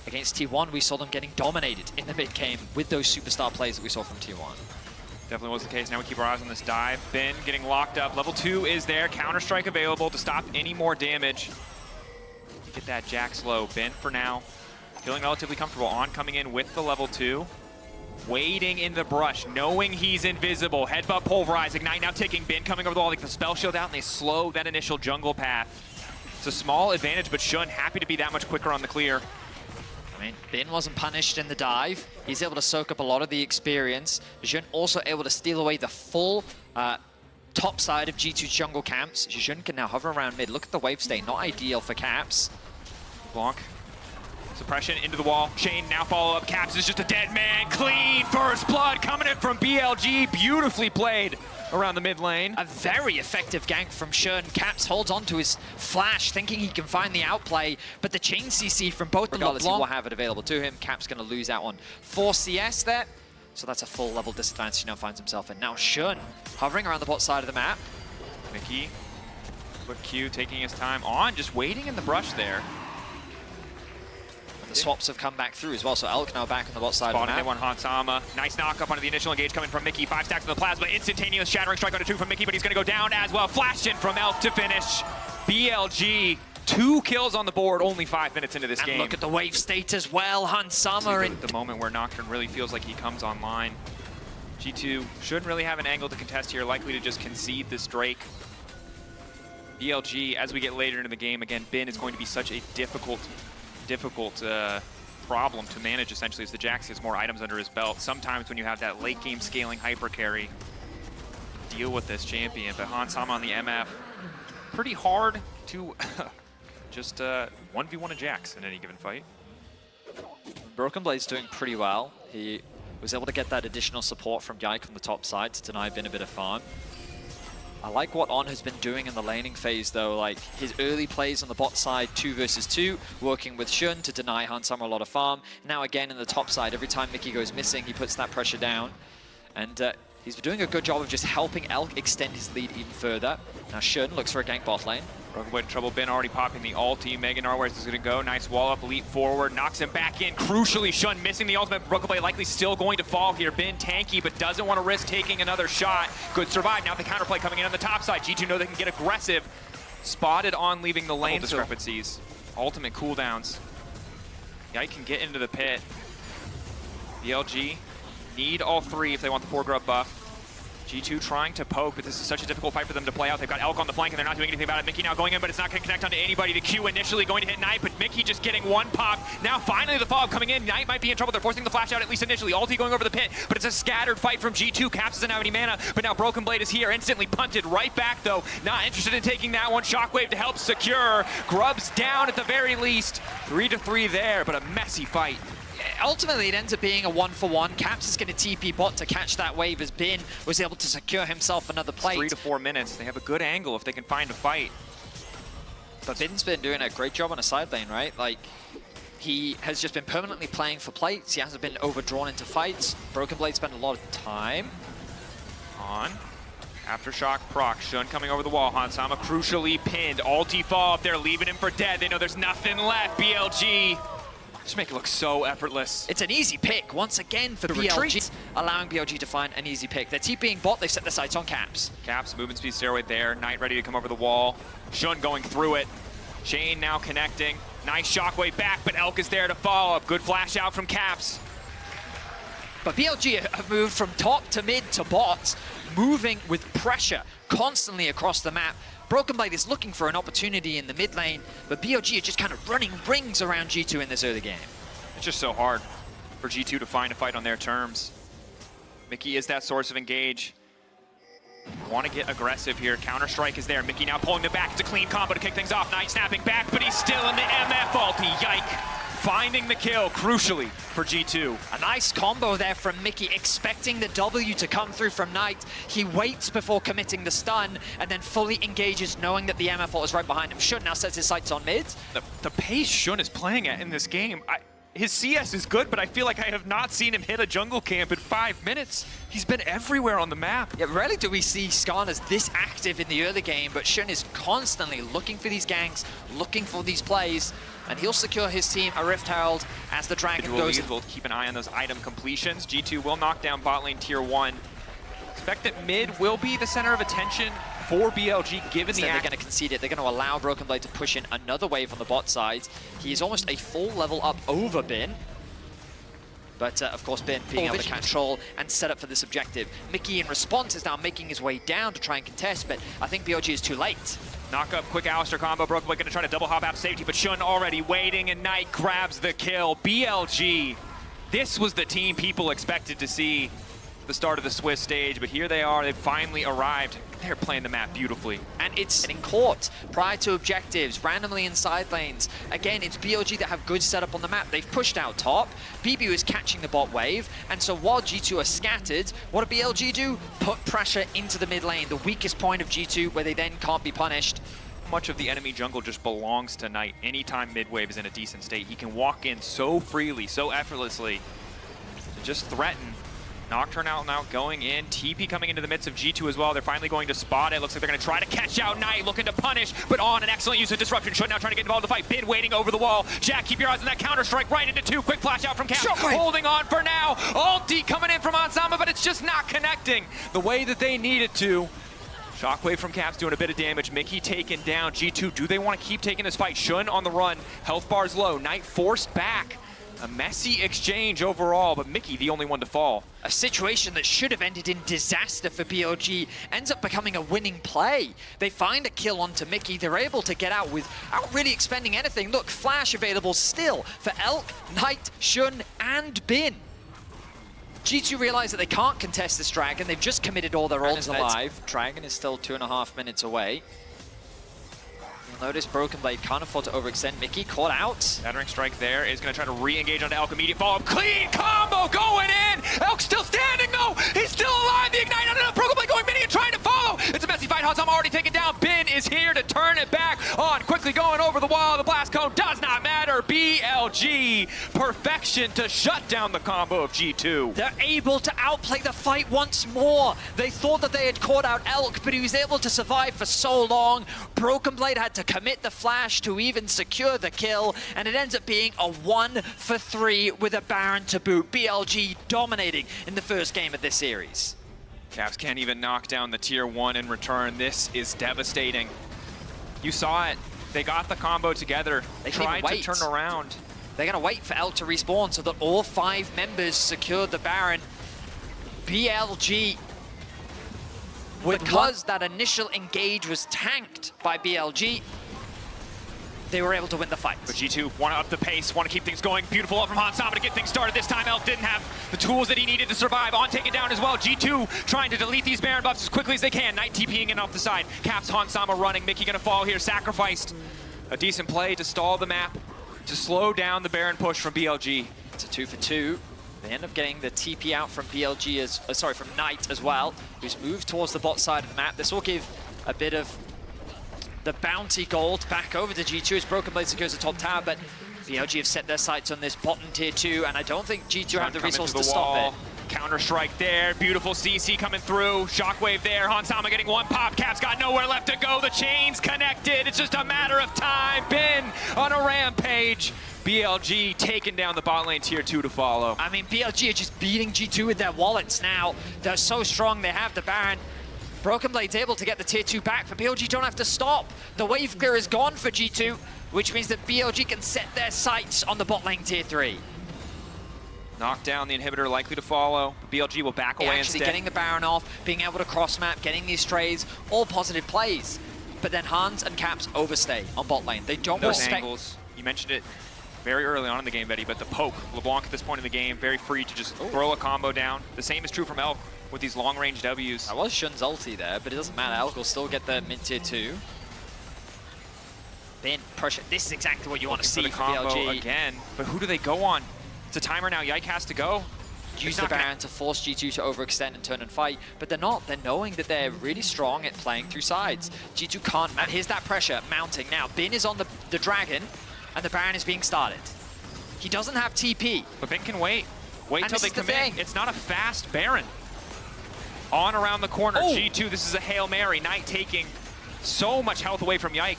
against T1, we saw them getting dominated in the mid-game with those superstar plays that we saw from T1. Definitely was the case. Now we keep our eyes on this dive. Ben getting locked up. Level 2 is there. Counter-Strike available to stop any more damage. Get that Jax low. Ben, for now, feeling relatively comfortable on coming in with the level 2. Waiting in the brush, knowing he's invisible. Headbutt, pulverize, ignite now ticking. Ben coming over the wall, like the spell shield out, and they slow that initial jungle path. It's a small advantage, but Shun happy to be that much quicker on the clear. I mean, Bin wasn't punished in the dive. He's able to soak up a lot of the experience. Jun also able to steal away the full top side of G2's jungle camps. Jun can now hover around mid. Look at the wave state, not ideal for Caps. Blanc. Suppression into the wall. Shane now follow up. Caps is just a dead man. Clean first blood coming in from BLG. Beautifully played around the mid lane. A very effective gank from Shun. Caps holds on to his flash, thinking he can find the outplay, but the chain CC from both of them, regardless, he will have it available to him. Cap's going to lose out on 4 CS there, so that's a full level disadvantage he now finds himself in. Now Shun hovering around the bot side of the map. Mickey, quick Q, taking his time on, just waiting in the brush there. The swaps have come back through as well, so Elk now back on the bot side Spotted of the him map. on Hansama. Nice knock up onto the initial engage coming from Mickey. 5 stacks of the plasma. Instantaneous shattering strike on a 2 from Mickey, but he's going to go down as well. Flashed in from Elk to finish. BLG, 2 kills on the board, only 5 minutes into this and game. Look at the wave state as well. Hansama in the moment where Nocturne really feels like he comes online. G2 shouldn't really have an angle to contest here, likely to just concede this Drake. BLG, as we get later into the game, again, Bin is going to be such a difficult problem to manage, essentially, as the Jax has more items under his belt. Sometimes when you have that late game scaling hyper carry, deal with this champion. But Hansama on the MF, pretty hard to just 1v1 a Jax in any given fight. Broken Blade's doing pretty well. He was able to get that additional support from Yike on the top side to deny Bin a bit of farm. I like what On has been doing in the laning phase, though. Like his early plays on the bot side, 2 versus 2, working with Shun to deny Hansama a lot of farm. Now again in the top side, every time Mickey goes missing, he puts that pressure down. And he's been doing a good job of just helping Elk extend his lead even further. Now Shun looks for a gank bot lane. Broken Blade in trouble. Bin already popping the ulti. Meganar, where's this going to go? Nice wall up, leap forward, knocks him back in. Crucially, Shun missing the ultimate. Broken Blade likely still going to fall here. Bin tanky, but doesn't want to risk taking another shot. Good survive. Now the counterplay coming in on the top side. G2 know they can get aggressive. Spotted on leaving the lane discrepancies. Ultimate cooldowns. Yike can get into the pit. BLG need all 3 if they want the 4-grub buff. G2 trying to poke, but this is such a difficult fight for them to play out. They've got Elk on the flank, and they're not doing anything about it. Mickey now going in, but it's not going to connect onto anybody. The Q initially going to hit Knight, but Mickey just getting 1 pop. Now finally the fog coming in. Knight might be in trouble. They're forcing the flash out, at least initially. Ulti going over the pit, but it's a scattered fight from G2. Caps doesn't have any mana, but now Broken Blade is here. Instantly punted right back, though. Not interested in taking that one. Shockwave to help secure. Grub's down at the very least. 3-3 there, but a messy fight. Ultimately, it ends up being a 1-for-1. Caps is going to TP bot to catch that wave as Bin was able to secure himself another plate. 3 to 4 minutes. They have a good angle if they can find a fight. But Bin's been doing a great job on a side lane, right? Like, he has just been permanently playing for plates. He hasn't been overdrawn into fights. Broken Blade spent a lot of time. On. Aftershock proc. Shun coming over the wall. Hansama crucially pinned. Ulti fall up there, leaving him for dead. They know there's nothing left. BLG. Just make it look so effortless. It's an easy pick once again for BLG, allowing BLG to find an easy pick. They're TPing bot, they've set their sights on Caps. Caps, movement speed stairway there. Knight ready to come over the wall. Shun going through it. Shane now connecting. Nice shockwave back, but Elk is there to follow up. Good flash out from Caps. But BLG have moved from top to mid to bot, moving with pressure constantly across the map. Broken Blade is looking for an opportunity in the mid lane, but BLG are just kind of running rings around G2 in this early game. It's just so hard for G2 to find a fight on their terms. Mickey is that source of engage. Want to get aggressive here. Counter-strike is there. Mickey now pulling the back. It's a clean combo to kick things off. Knight snapping back, but he's still in the MF ulti. Yike. Finding the kill, crucially, for G2. A nice combo there from Mickey, expecting the W to come through from Knight. He waits before committing the stun, and then fully engages, knowing that the MF ult is right behind him. Shun now sets his sights on mid. The pace Shun is playing at in this game, his CS is good, but I feel like I have not seen him hit a jungle camp in 5 minutes. He's been everywhere on the map. Yeah, rarely do we see Skarners this active in the early game, but Shun is constantly looking for these ganks, looking for these plays, and he'll secure his team a Rift Herald as the Dragon goes in. We'll keep an eye on those item completions. G2 will knock down bot lane tier 1. Expect that mid will be the center of attention for BLG, given the they're going to concede it. They're going to allow Broken Blade to push in another wave on the bot side. He is almost a full level up over Bin. But of course, Bin being able to control and set up for this objective. Mickey, in response, is now making his way down to try and contest, but I think BLG is too late. Knock up, quick Alistair combo. Broken Blade going to try to double hop out of safety, but Shun already waiting, and Knight grabs the kill. BLG, this was the team people expected to see at the start of the Swiss stage, but here they are. They've finally arrived. They're playing the map beautifully. And it's getting caught prior to objectives, randomly in side lanes. Again, it's BLG that have good setup on the map. They've pushed out top. BBU is catching the bot wave. And so while G2 are scattered, what do BLG do? Put pressure into the mid lane, the weakest point of G2, where they then can't be punished. Much of the enemy jungle just belongs to Knight. Anytime mid-wave is in a decent state, he can walk in so freely, so effortlessly, to just threaten. Nocturne out now going in. TP coming into the midst of G2 as well. They're finally going to spot it. Looks like they're going to try to catch out Knight, looking to punish, but on an excellent use of disruption. Should now trying to get involved in the fight. Bin waiting over the wall. Jack, keep your eyes on that counter strike right into 2. Quick flash out from Cap. Holding on for now. Ulti coming in from Onsama, but it's just not connecting the way that they need it to. Shockwave from Caps doing a bit of damage. Mickey taken down. G2, do they want to keep taking this fight? Shun on the run. Health bars low. Knight forced back. A messy exchange overall, but Mickey the only one to fall. A situation that should have ended in disaster for BLG ends up becoming a winning play. They find a kill onto Mickey. They're able to get out without really expending anything. Look, Flash available still for Elk, Knight, Shun, and Bin. G2 realize that they can't contest this Dragon. They've just committed all their ultimates. Alive. Dragon is still 2.5 minutes away. You'll notice Broken Blade can't afford to overextend. Mickey caught out. Battering strike there is going to try to re-engage onto Elk. Immediate follow-up. Clean combo going in! Elk still standing though! He's still alive! The Ignite on Broken Blade going mini and trying to follow! It's a messy fight. Hansam already taken down. Bin is here to turn it back on. Quickly going over the wall. The blast cone does not matter. BLG. Perfection to shut down the combo of G2. They're able to outplay the fight once more. They thought that they had caught out Elk, but he was able to survive for so long. Broken Blade had to commit the flash to even secure the kill, and it ends up being a 1-for-3 with a Baron to boot. BLG dominating in the first game of this series. Caps can't even knock down the tier 1 in return. This is devastating. You saw it. They got the combo together. They tried to turn around. They're going to wait for Elk to respawn so that all 5 members secured the Baron. BLG, because that initial engage was tanked by BLG, they were able to win the fight. But G2 want to up the pace, want to keep things going. Beautiful up from Hansama to get things started. This time Elk didn't have the tools that he needed to survive. On taken down as well. G2 trying to delete these Baron buffs as quickly as they can. Knight TPing in off the side. Caps Hansama running. Mickey going to fall here. Sacrificed. A decent play to stall the map, to slow down the Baron push from BLG. It's a 2-for-2. They end up getting the TP out from BLG from Knight as well, who's moved towards the bot side of the map. This will give a bit of the bounty gold back over to G2 as Broken Blade secures the top tower, but BLG have set their sights on this bottom tier 2, and I don't think G2 have the resources to stop it. Counter strike there, beautiful CC coming through, Shockwave there, Hansama getting one pop, Cap's got nowhere left to go, the chain's connected, it's just a matter of time, Bin on a rampage. BLG taking down the bot lane tier 2 to follow. I mean, BLG are just beating G2 with their wallets now. They're so strong, they have the Baron. Broken Blade's able to get the tier 2 back, but BLG don't have to stop. The wave clear is gone for G2, which means that BLG can set their sights on the bot lane tier 3. Knock down the inhibitor, likely to follow. BLG will back away Actually instead. Getting the Baron off, being able to cross map, getting these strays, all positive plays. But then Hans and Caps overstay on bot lane. They don't Those respect angles, you mentioned it very early on in the game, Betty, but the poke, LeBlanc at this point in the game, very free to just throw a combo down. The same is true from Elk with these long-range Ws. That was Shun's ulti there, but it doesn't matter. Elk will still get the mid-tier 2. Bin, pressure. This is exactly what you want to see for from combo BLG. again, but who do they go on? It's a timer now. Yike has to go. Use the Baron to force G2 to overextend and turn and fight, but they're not. They're knowing that they're really strong at playing through sides. G2 can't. Here's that pressure mounting now. Bin is on the Dragon, and the Baron is being started. He doesn't have TP. But Bin can wait. Wait until they the commit. thing. It's not a fast Baron. On around the corner. Oh. G2, this is a Hail Mary. Knight taking so much health away from Yike.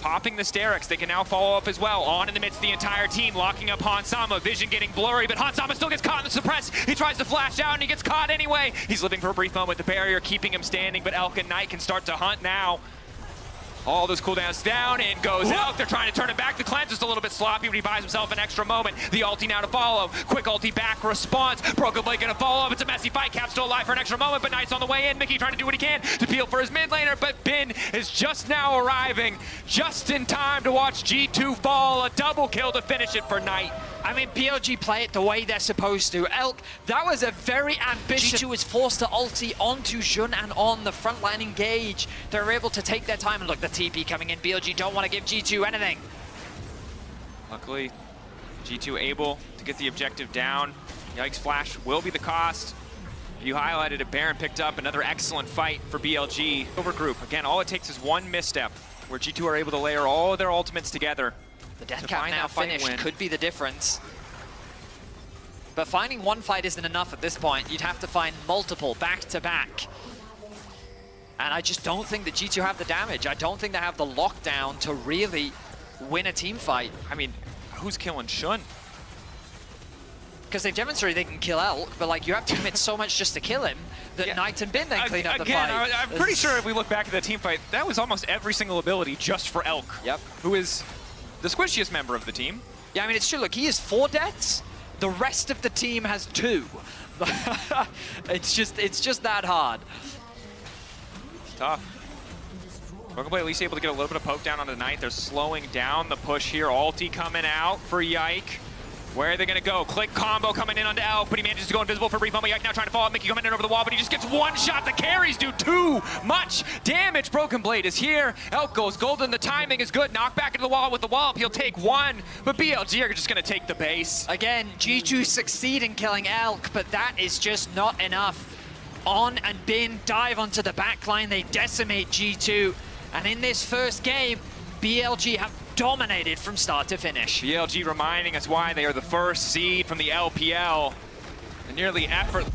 Popping the Sterix, they can now follow up as well. On in the midst of the entire team, locking up Hansama. Vision getting blurry, but Hansama still gets caught in the suppress. He tries to flash out and he gets caught anyway. He's living for a brief moment. The barrier keeping him standing, but Elk and Knight can start to hunt now. All those cooldowns down, in goes Elk. They're trying to turn it back. The cleanse is a little bit sloppy, but he buys himself an extra moment. The ulti now to follow. Quick ulti back response. Broken Blade gonna follow up. It's a messy fight. Cap's still alive for an extra moment, but Knight's on the way in. Mickey trying to do what he can to peel for his mid laner, but Bin is just now arriving, just in time to watch G2 fall. A double kill to finish it for Knight. I mean, BLG play it the way they're supposed to. Elk, that was a very ambitious. G2 is forced to ulti onto Jun and on the front line engage. They're able to take their time, and look, the TP coming in. BLG don't want to give G2 anything. Luckily, G2 able to get the objective down. Yikes flash will be the cost. You highlighted it, Baron picked up another excellent fight for BLG. Over group, again, all it takes is one misstep where G2 are able to layer all of their ultimates together. The death cap now finished could be the difference. But finding one fight isn't enough at this point. You'd have to find multiple back to back. And I just don't think that G2 have the damage. I don't think they have the lockdown to really win a team fight. I mean, who's killing Shun? Because they've demonstrated they can kill Elk, but like you have to commit so much just to kill him that Knight and Bin then clean up the fight. I'm pretty sure if we look back at the team fight, that was almost every single ability just for Elk. Yep. Who is the squishiest member of the team. Yeah, I mean, it's true. Look, he has 4 deaths. The rest of the team has 2. It's just that hard. Tough. Brokenblade at least able to get a little bit of poke down on the Knight. They're slowing down the push here. Ulti coming out for Yike. Where are they going to go? Click combo coming in onto Elk, but he manages to go invisible for a brief moment. Yike now trying to follow up. Mickey coming in over the wall, but he just gets one shot. The carries do too much damage. Brokenblade is here. Elk goes golden. The timing is good. Knock back into the wall with the wallop. He'll take one, but BLG are just going to take the base. Again, G2 succeed in killing Elk, but that is just not enough. On and Bin dive onto the back line. They decimate G2. And in this first game, BLG have dominated from start to finish. BLG reminding us why they are the first seed from the LPL. The nearly effort.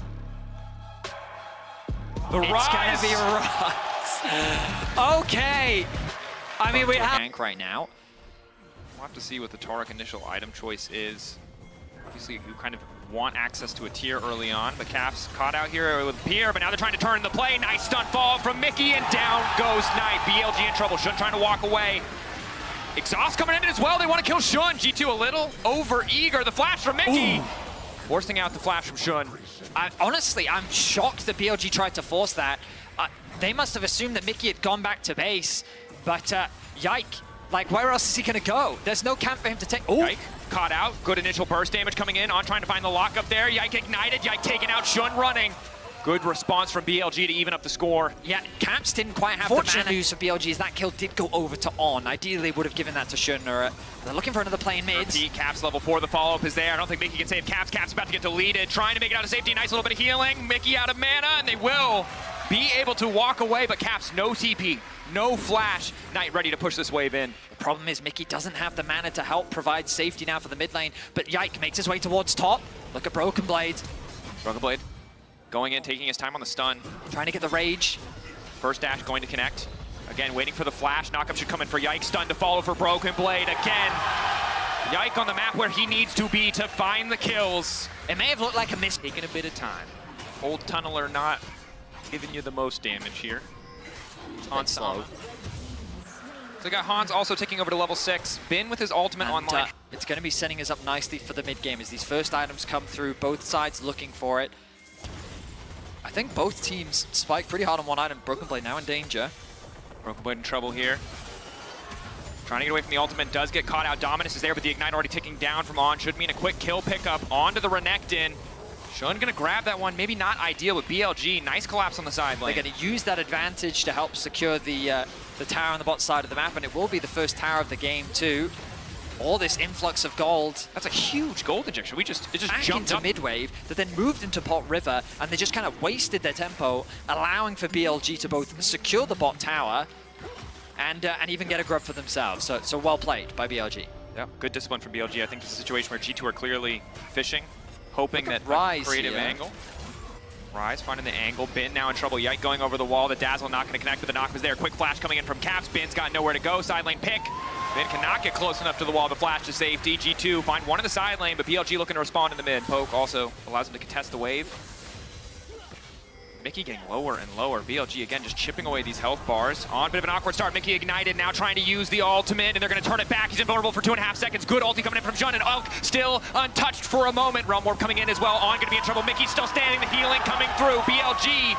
The It's rise. gonna be Rise. Okay. I mean, we have tank right now. We'll have to see what the Taurik initial item choice is. Obviously, you kind of want access to a tier early on, but Caps caught out here with Pierre, but now they're trying to turn the play. Nice stun fall from Mickey, and down goes Knight. BLG in trouble. Shun trying to walk away. Exhaust coming in as well. They want to kill Shun. G2 a little over eager. The flash from Mickey. Ooh. Forcing out the flash from Shun. Honestly, I'm shocked that BLG tried to force that. They must have assumed that Mickey had gone back to base, but Yike, like, where else is he going to go? There's no camp for him to take. Oh, Yike caught out. Good initial burst damage coming in. On trying to find the lock up there. Yike ignited. Yike taking out. Shun running. Good response from BLG to even up the score. Yeah, Caps didn't quite have the mana news for BLG as that kill did go over to On. Ideally, would have given that to Shun, or they're looking for another play in mid. Caps level 4, the follow-up is there. I don't think Mickey can save Caps. Caps about to get deleted. Trying to make it out of safety. Nice little bit of healing. Mickey out of mana, and they will be able to walk away, but Caps no TP, no flash. Knight ready to push this wave in. The problem is Mickey doesn't have the mana to help provide safety now for the mid lane, but Yike makes his way towards top. Look at Brokenblade. Brokenblade going in, taking his time on the stun. Trying to get the rage. First dash going to connect. Again, waiting for the flash. Knockup should come in for Yike. Stun to follow for Brokenblade. Again, Yike on the map where he needs to be to find the kills. It may have looked like a miss. Taking a bit of time. Old Tunneler not giving you the most damage here. On slow. So we got Hans also taking over to level 6. Bin with his ultimate online. It's going to be setting us up nicely for the mid game as these first items come through. Both sides looking for it. I think both teams spike pretty hard on one item. Brokenblade now in danger. Brokenblade in trouble here. Trying to get away from the ultimate, does get caught out. Dominus is there, but the Ignite already ticking down from On. Should mean a quick kill pickup onto the Renekton. Shun gonna grab that one, maybe not ideal with BLG. Nice collapse on the side lane. They're gonna use that advantage to help secure the tower on the bot side of the map, and it will be the first tower of the game too. All this influx of gold. That's a huge gold injection. It just jumped into up. mid-wave, that then moved into Pot River, and they just kind of wasted their tempo, allowing for BLG to both secure the bot tower and even get a grub for themselves. So well played by BLG. Yeah, good discipline from BLG. I think this is a situation where G2 are clearly fishing, hoping that Rise creative here. angle. Rise finding the angle. Bin now in trouble. Yike going over the wall. The Dazzle not going to connect, but the knock was there. Quick flash coming in from Caps. Bin's got nowhere to go. Side lane pick. Bin cannot get close enough to the wall to flash to safety. G2 find one in the side lane, but BLG looking to respond in the mid. Poke also allows him to contest the wave. Mickey getting lower and lower. BLG again just chipping away these health bars. On bit of an awkward start. Mickey ignited, now trying to use the ultimate, and they're going to turn it back. He's invulnerable for 2.5 seconds. Good ulti coming in from Jun, and Elk still untouched for a moment. Realm Warp coming in as well. On going to be in trouble. Mickey still standing. The healing coming through. BLG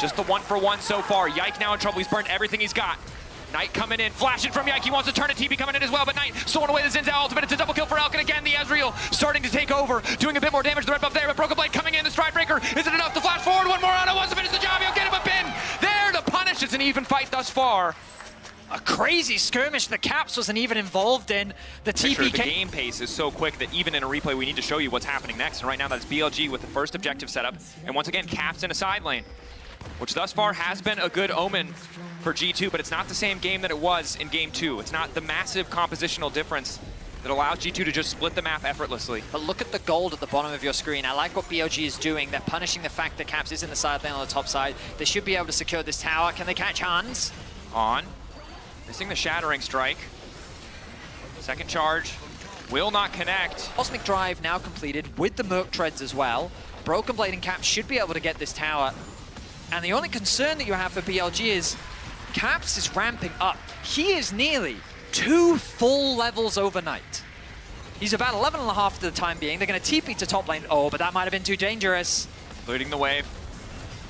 just the 1-for-1 so far. Yike now in trouble. He's burned everything he's got. Knight coming in, flashing from Yike. He wants to turn it. TP coming in as well, but Knight stolen away the Zinzao ultimate. It's a double kill for Elk, and again, the Ezreal starting to take over, doing a bit more damage to the red buff there, but Broken Blade coming in, the Stride Breaker. Is it enough to flash forward? One more on it, wants to finish the job. He'll get him a pin. There to punish. It's an even fight thus far. A crazy skirmish the Caps wasn't even involved in. The TP The game pace is so quick that even in a replay, we need to show you what's happening next. And right now, that's BLG with the first objective setup. And once again, Caps in a side lane, which thus far has been a good omen for G2, but it's not the same game that it was in game 2. It's not the massive compositional difference that allows G2 to just split the map effortlessly. But look at the gold at the bottom of your screen. I like what BLG is doing. They're punishing the fact that Caps is in the side lane on the top side. They should be able to secure this tower. Can they catch Hans? On. Missing the Shattering Strike. Second charge. Will not connect. Cosmic Drive now completed with the Merc Treads as well. Broken Blade and Caps should be able to get this tower. And the only concern that you have for BLG is Caps is ramping up. He is nearly 2 full levels overnight. He's about 11.5 for the time being. They're going to TP to top lane. Oh, but that might have been too dangerous. Leading the wave.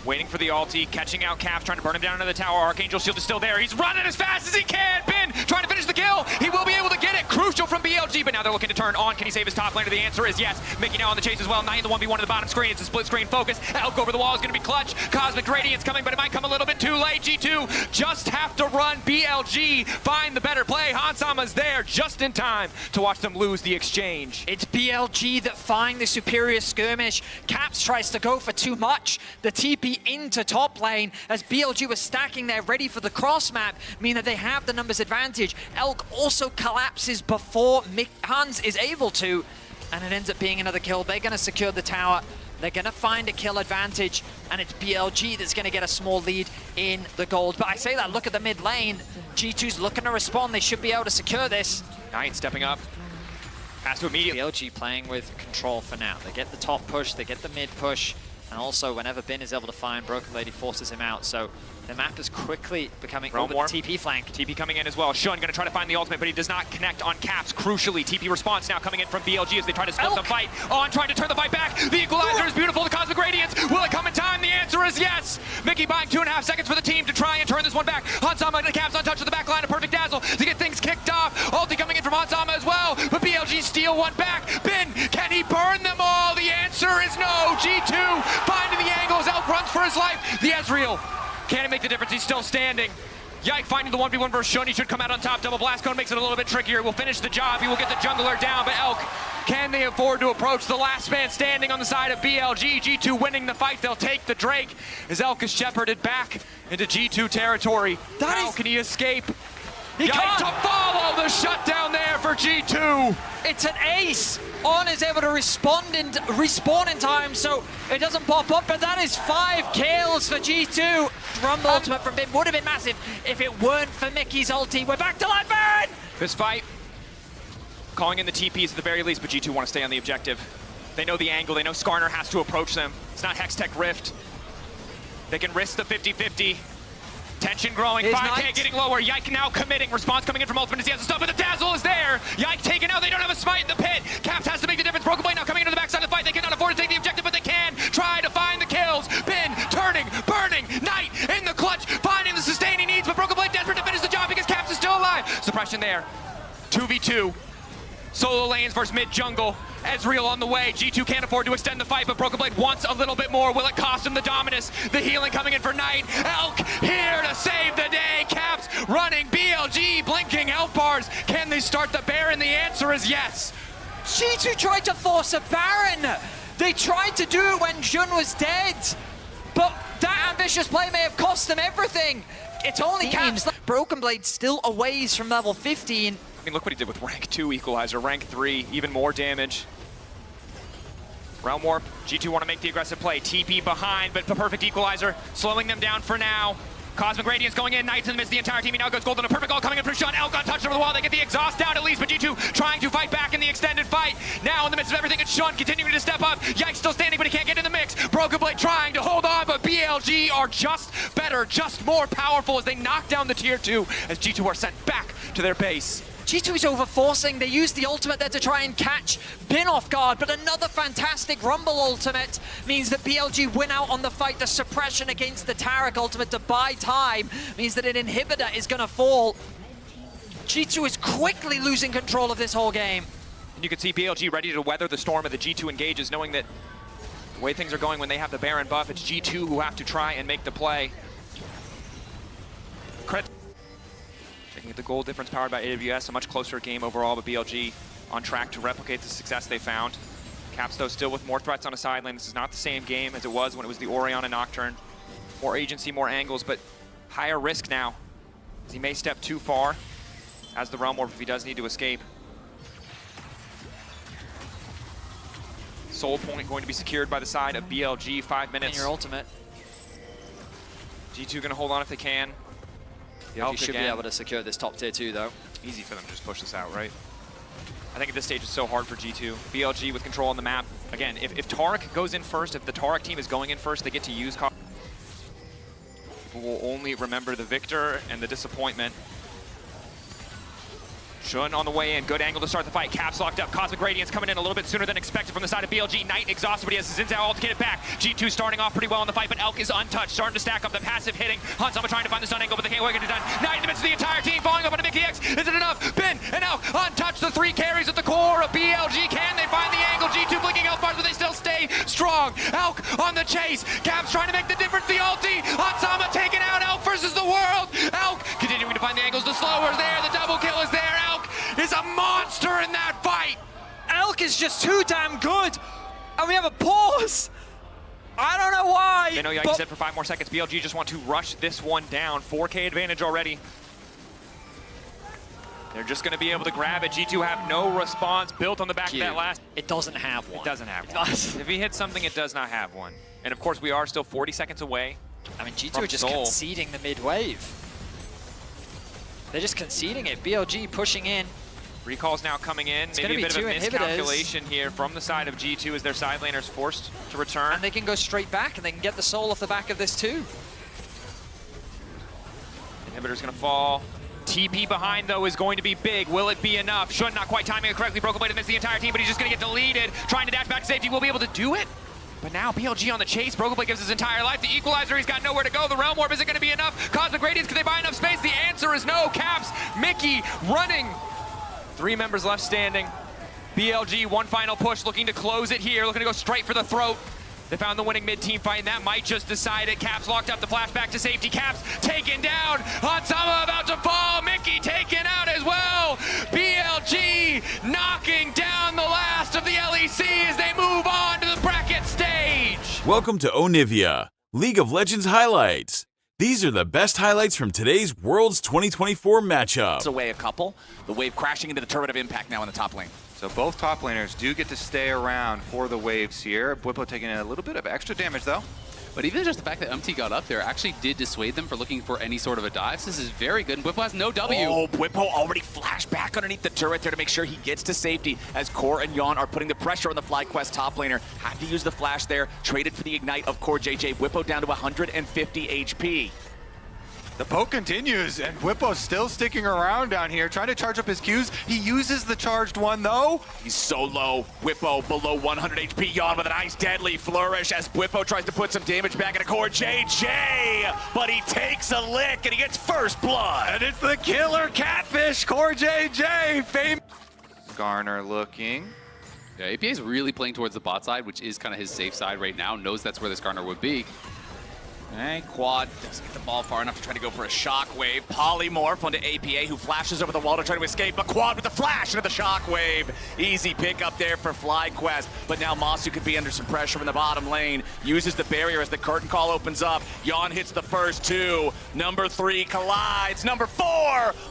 Waiting for the ulti, catching out Caps, trying to burn him down into the tower. Archangel Shield is still there. He's running as fast as he can. Bin trying to finish the kill. He will be able to get it. Crucial from BLG, but now they're looking to turn on. Can he save his top laner? The answer is yes. Mickey now on the chase as well. Knight in the 1v1 at the bottom screen. It's a split screen focus. Elk over the wall is going to be clutch. Cosmic Radiance coming, but it might come a little bit too late. G2 just have to run. BLG find the better play. Hansama's there just in time to watch them lose the exchange. It's BLG that find the superior skirmish. Caps tries to go for too much. The TP into top lane as BLG was stacking there ready for the cross map, meaning that they have the numbers advantage. Elk also collapses before Hans is able to, and it ends up being another kill. They're going to secure the tower. They're going to find a kill advantage, and it's BLG that's going to get a small lead in the gold. But I say that, look at the mid lane. G2's looking to respond. They should be able to secure this. Knight stepping up. Has to immediately. BLG playing with control for now. They get the top push, they get the mid push, and also whenever Bin is able to find Broken Blade, he forces him out. So the map is quickly becoming over the TP flank. TP coming in as well. Shun going to try to find the ultimate, but he does not connect on Caps. Crucially, TP response now coming in from BLG as they try to split the fight. On trying to turn the fight back. The equalizer is beautiful. The Cosmic Radiance. Will it come in time? The answer is yes. Mickey buying 2.5 seconds for the team to try and turn this one back. Hansama and the Caps on touch with the back line. A perfect dazzle to get things kicked off. Ulti coming in from Hansama as well, but BLG steal one back. Bin, can he burn them all? The answer is no. G2 finding the angle as Elk runs for his life. The Ezreal. Can he make the difference? He's still standing. Yike finding the 1v1 versus Shun. He should come out on top. Double blast cone makes it a little bit trickier. Will finish the job. He will get the jungler down, but Elk, can they afford to approach the last man standing on the side of BLG? G2 winning the fight. They'll take the Drake as Elk is shepherded back into G2 territory. How can he escape? He can't to follow the shutdown there for G2. It's an ace. On is able to respawn in time, so it doesn't pop up, but that is 5 kills for G2. Rumble ultimate from Bin would have been massive if it weren't for Mickey's ulti. We're back to life, Baron! This fight, calling in the TPs at the very least, but G2 want to stay on the objective. They know the angle, they know Skarner has to approach them. It's not Hextech Rift. They can risk the 50-50. Tension growing, 5K getting lower. Yike now committing. Response coming in from Ultimate as he has to stop, but the dazzle is there. Yike taken out. They don't have a smite in the pit. Caps has to make the difference. Broken Blade now coming into the backside of the fight. They cannot afford to take the objective, but they can try to find the kills. Bin turning, burning. Knight in the clutch, finding the sustain he needs, but Broken Blade desperate to finish the job because Caps is still alive. Suppression there. 2v2. Solo lanes versus mid jungle. Ezreal on the way. G2 can't afford to extend the fight, but Broken Blade wants a little bit more. Will it cost him the Dominus? The healing coming in for Knight. Elk here to save the day. Caps running. BLG blinking health bars. Can they start the Baron? The answer is yes. G2 tried to force a Baron. They tried to do it when Jun was dead, but that ambitious play may have cost them everything. It's only Caps. Broken Blade still a ways from level 15. I mean, look what he did with rank 2 equalizer, rank 3, even more damage. Realm Warp, G2 want to make the aggressive play. TP behind, but the perfect equalizer, slowing them down for now. Cosmic Radiance going in, Knights in the midst of the entire team. He now goes golden, a perfect goal coming in from Shun. Elk untouched over the wall, they get the exhaust down at least, but G2 trying to fight back in the extended fight. Now in the midst of everything, it's Shun continuing to step up. Yike still standing, but he can't get in the mix. Broken Blade trying to hold on, but BLG are just better, just more powerful as they knock down the tier 2 as G2 are sent back to their base. G2 is overforcing. They use the ultimate there to try and catch Bin off guard, but another fantastic Rumble ultimate means that BLG win out on the fight. The suppression against the Taric ultimate to buy time means that an inhibitor is going to fall. G2 is quickly losing control of this whole game. And you can see BLG ready to weather the storm of the G2 engages, knowing that the way things are going when they have the Baron buff, it's G2 who have to try and make the play. Checking at the goal difference powered by AWS, a much closer game overall, but BLG on track to replicate the success they found. Caps, though, still with more threats on a sideline. This is not the same game as it was when it was the Orion and Nocturne. More agency, more angles, but higher risk now, as he may step too far as the Realm Warp if he does need to escape. Soul point going to be secured by the side of BLG, 5 minutes. And your ultimate. G2 gonna hold on if they can. BLG should be able to secure this top tier 2 though. Easy for them to just push this out, right? I think at this stage it's so hard for G2. BLG with control on the map. Again, if Taric goes in first, if the Taric team is going in first, they get to use People will only remember the victor and the disappointment. Shun on the way in, good angle to start the fight. Caps locked up, Cosmic Radiance coming in a little bit sooner than expected from the side of BLG. Knight exhausted, but he has his Zinzao ult to get it back. G2 starting off pretty well in the fight, but Elk is untouched, starting to stack up the passive hitting. Hansama trying to find the stun angle, but they can't get it done. Knight in the midst of the entire team, falling up on a Mickey X. Is it enough? Bin and Elk untouched, the 3 carries at the core of BLG. Can they find the angle? G2 blinking out bars, but they still stay strong. Elk on the chase. Caps trying to make the difference, the ulti. Hansama taking out Elk versus the world. Elk continuing to find the angles, the slower is there, the double kill is there. Elk is a monster in that fight. Elk is just too damn good. And we have a pause. I don't know why. They know Yagi said for 5 more seconds. BLG just want to rush this one down. 4K advantage already. They're just going to be able to grab it. G2 have no response built on the back of that last. It doesn't have one. It doesn't have one. If he hits something, it does not have one. And of course, we are still 40 seconds away. I mean, G2 are just conceding the mid-wave. They're just conceding it. BLG pushing in. Recall's now coming in. It's Maybe a bit of a inhibitors. miscalculation here from the side of G2 as their side laners forced to return. And they can go straight back and they can get the soul off the back of this too. Inhibitor's gonna fall. TP behind, though, is going to be big. Will it be enough? Shun not quite timing it correctly. Broken Blade amidst the entire team, but he's just gonna get deleted. Trying to dash back to safety. Will be able to do it. But now BLG on the chase. Broken Blade gives his entire life. The Equalizer, he's got nowhere to go. The Realm Warp, is it gonna be enough? Cosmic Radiance, can they buy enough space? The answer is no. Caps, Mickey running. 3 members left standing. BLG, one final push, looking to close it here, looking to go straight for the throat. They found the winning mid-team fight, and that might just decide it. Caps locked up, the flashback to safety. Caps taken down. Hansama about to fall. Mickey taken out as well. BLG knocking down the last of the LEC as they move on to the bracket stage. Welcome to Onivia, League of Legends highlights. These are the best highlights from today's Worlds 2024 matchup. Away a couple. The wave crashing into the turret of impact now in the top lane. So both top laners do get to stay around for the waves here. Bwipo taking a little bit of extra damage though. But even just the fact that MT got up there actually did dissuade them for looking for any sort of a dive. So this is very good, and Bwipo has no W. Oh, Bwipo already flashed back underneath the turret there to make sure he gets to safety as Core and Yon are putting the pressure on the FlyQuest top laner. Had to use the flash there, traded for the ignite of Core JJ. Bwipo down to 150 HP. The poke continues, and Bwipo's still sticking around down here, trying to charge up his Qs. He uses the charged one, though. He's so low. Bwipo below 100 HP. Yon with a nice deadly flourish as Bwipo tries to put some damage back into Core JJ. But he takes a lick, and he gets first blood. And it's the killer catfish, Core JJ. Garner looking. Yeah, APA is really playing towards the bot side, which is kind of his safe side right now. Knows that's where this Garner would be. And Quad doesn't get the ball far enough to try to go for a shockwave. Polymorph onto APA, who flashes over the wall to try to escape, but Quad with the flash into the shockwave. Easy pick up there for FlyQuest, but now Masu could be under some pressure in the bottom lane. Uses the barrier as the curtain call opens up. Yon hits the first 2. Number 3 collides. Number 4,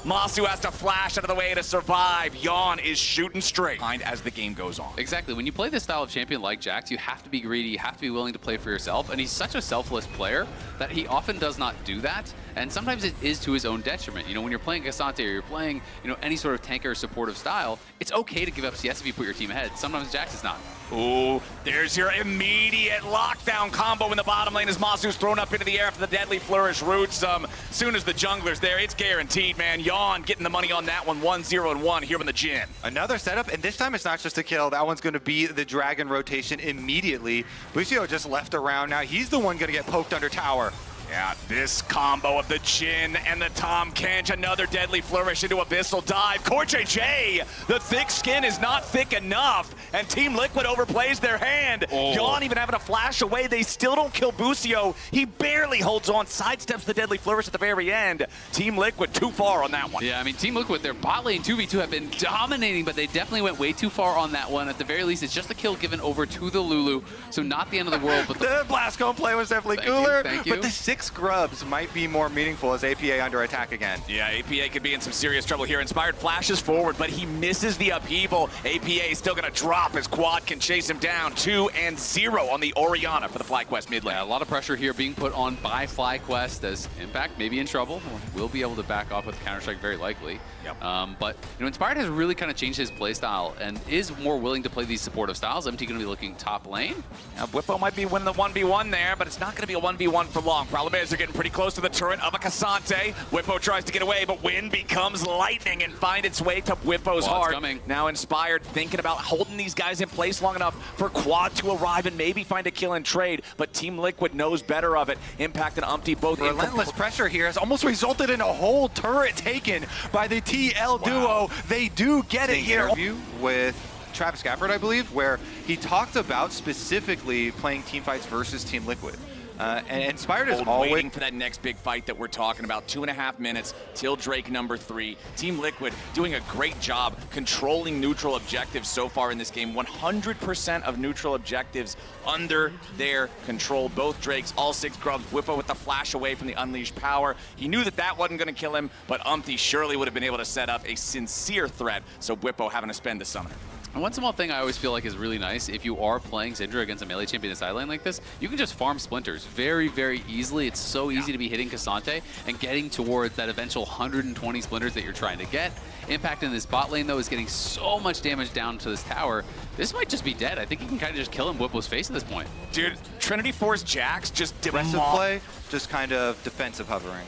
Masu has to flash out of the way to survive. Yon is shooting straight as the game goes on. Exactly. When you play this style of champion like Jax, you have to be greedy, you have to be willing to play for yourself, and he's such a selfless player that he often does not do that. and sometimes it is to his own detriment. You know, when you're playing Cassante or you're playing, you know, any sort of tanker or supportive style, it's okay to give up CS if you put your team ahead. Sometimes Jax is not. Ooh, there's your immediate lockdown combo in the bottom lane as Masu's thrown up into the air after the deadly flourish roots. Soon as the jungler's there, it's guaranteed, man. Yawn getting the money on that one, 1-0-1 here in the Jhin. Another setup, and this time it's not just a kill. That one's going to be the Dragon rotation immediately. Busio just left around now. He's the one going to get poked under tower. Yeah, this combo of the Jhin and the Tom Kench, another deadly flourish into Abyssal Dive. CoreJJ, the thick skin is not thick enough, and Team Liquid overplays their hand. Yawn even having a flash away. They still don't kill Busio. He barely holds on, sidesteps the deadly flourish at the very end. Team Liquid too far on that one. Yeah, I mean, Team Liquid, their bot lane 2v2 have been dominating, but they definitely went way too far on that one. At the very least, it's just a kill given over to the Lulu, so not the end of the world. But the Blascone play was definitely cooler, thank you. But the 6 grubs might be more meaningful as APA under attack again. Yeah, APA could be in some serious trouble here. Inspired flashes forward, but he misses the upheaval. APA is still going to drop as Quad can chase him down. 2-0 on the Orianna for the FlyQuest mid lane. Yeah, a lot of pressure here being put on by FlyQuest as Impact may be in trouble. Will be able to back off with Counter-Strike very likely. Yep. But you know, Inspired has really kind of changed his play style and is more willing to play these supportive styles. MT going to be looking top lane. Now, Whippo might be winning the 1v1 there, but it's not going to be a 1v1 for long. Problem is they're getting pretty close to the turret of a Cassante. Whippo tries to get away, but wind becomes lightning and find its way to Whippo's heart. Coming. Now Inspired thinking about holding these guys in place long enough for Quad to arrive and maybe find a kill and trade, but Team Liquid knows better of it. Impact and Umpty both relentless pressure here has almost resulted in a whole turret taken by the TL duo. They do get it here. Interview with Travis Gafford, I believe, where he talked about specifically playing team fights versus Team Liquid. And Inspired is always waiting for that next big fight that we're talking about. 2.5 minutes till Drake number 3. Team Liquid doing a great job controlling neutral objectives so far in this game. 100% of neutral objectives under their control. Both Drakes, all 6 grubs. Whippo with the flash away from the unleashed power. He knew that that wasn't going to kill him, but Umpty surely would have been able to set up a sincere threat. So Whippo having to spend the summoner. And one small thing I always feel like is really nice, if you are playing Syndra against a melee champion in the side lane like this, you can just farm splinters very, very easily. It's so easy to be hitting Cassante and getting towards that eventual 120 splinters that you're trying to get. Impact in this bot lane, though, is getting so much damage down to this tower. This might just be dead. I think you can kind of just kill him Whipple's face at this point. Dude, Trinity Force Jax just aggressive play, just kind of defensive hovering.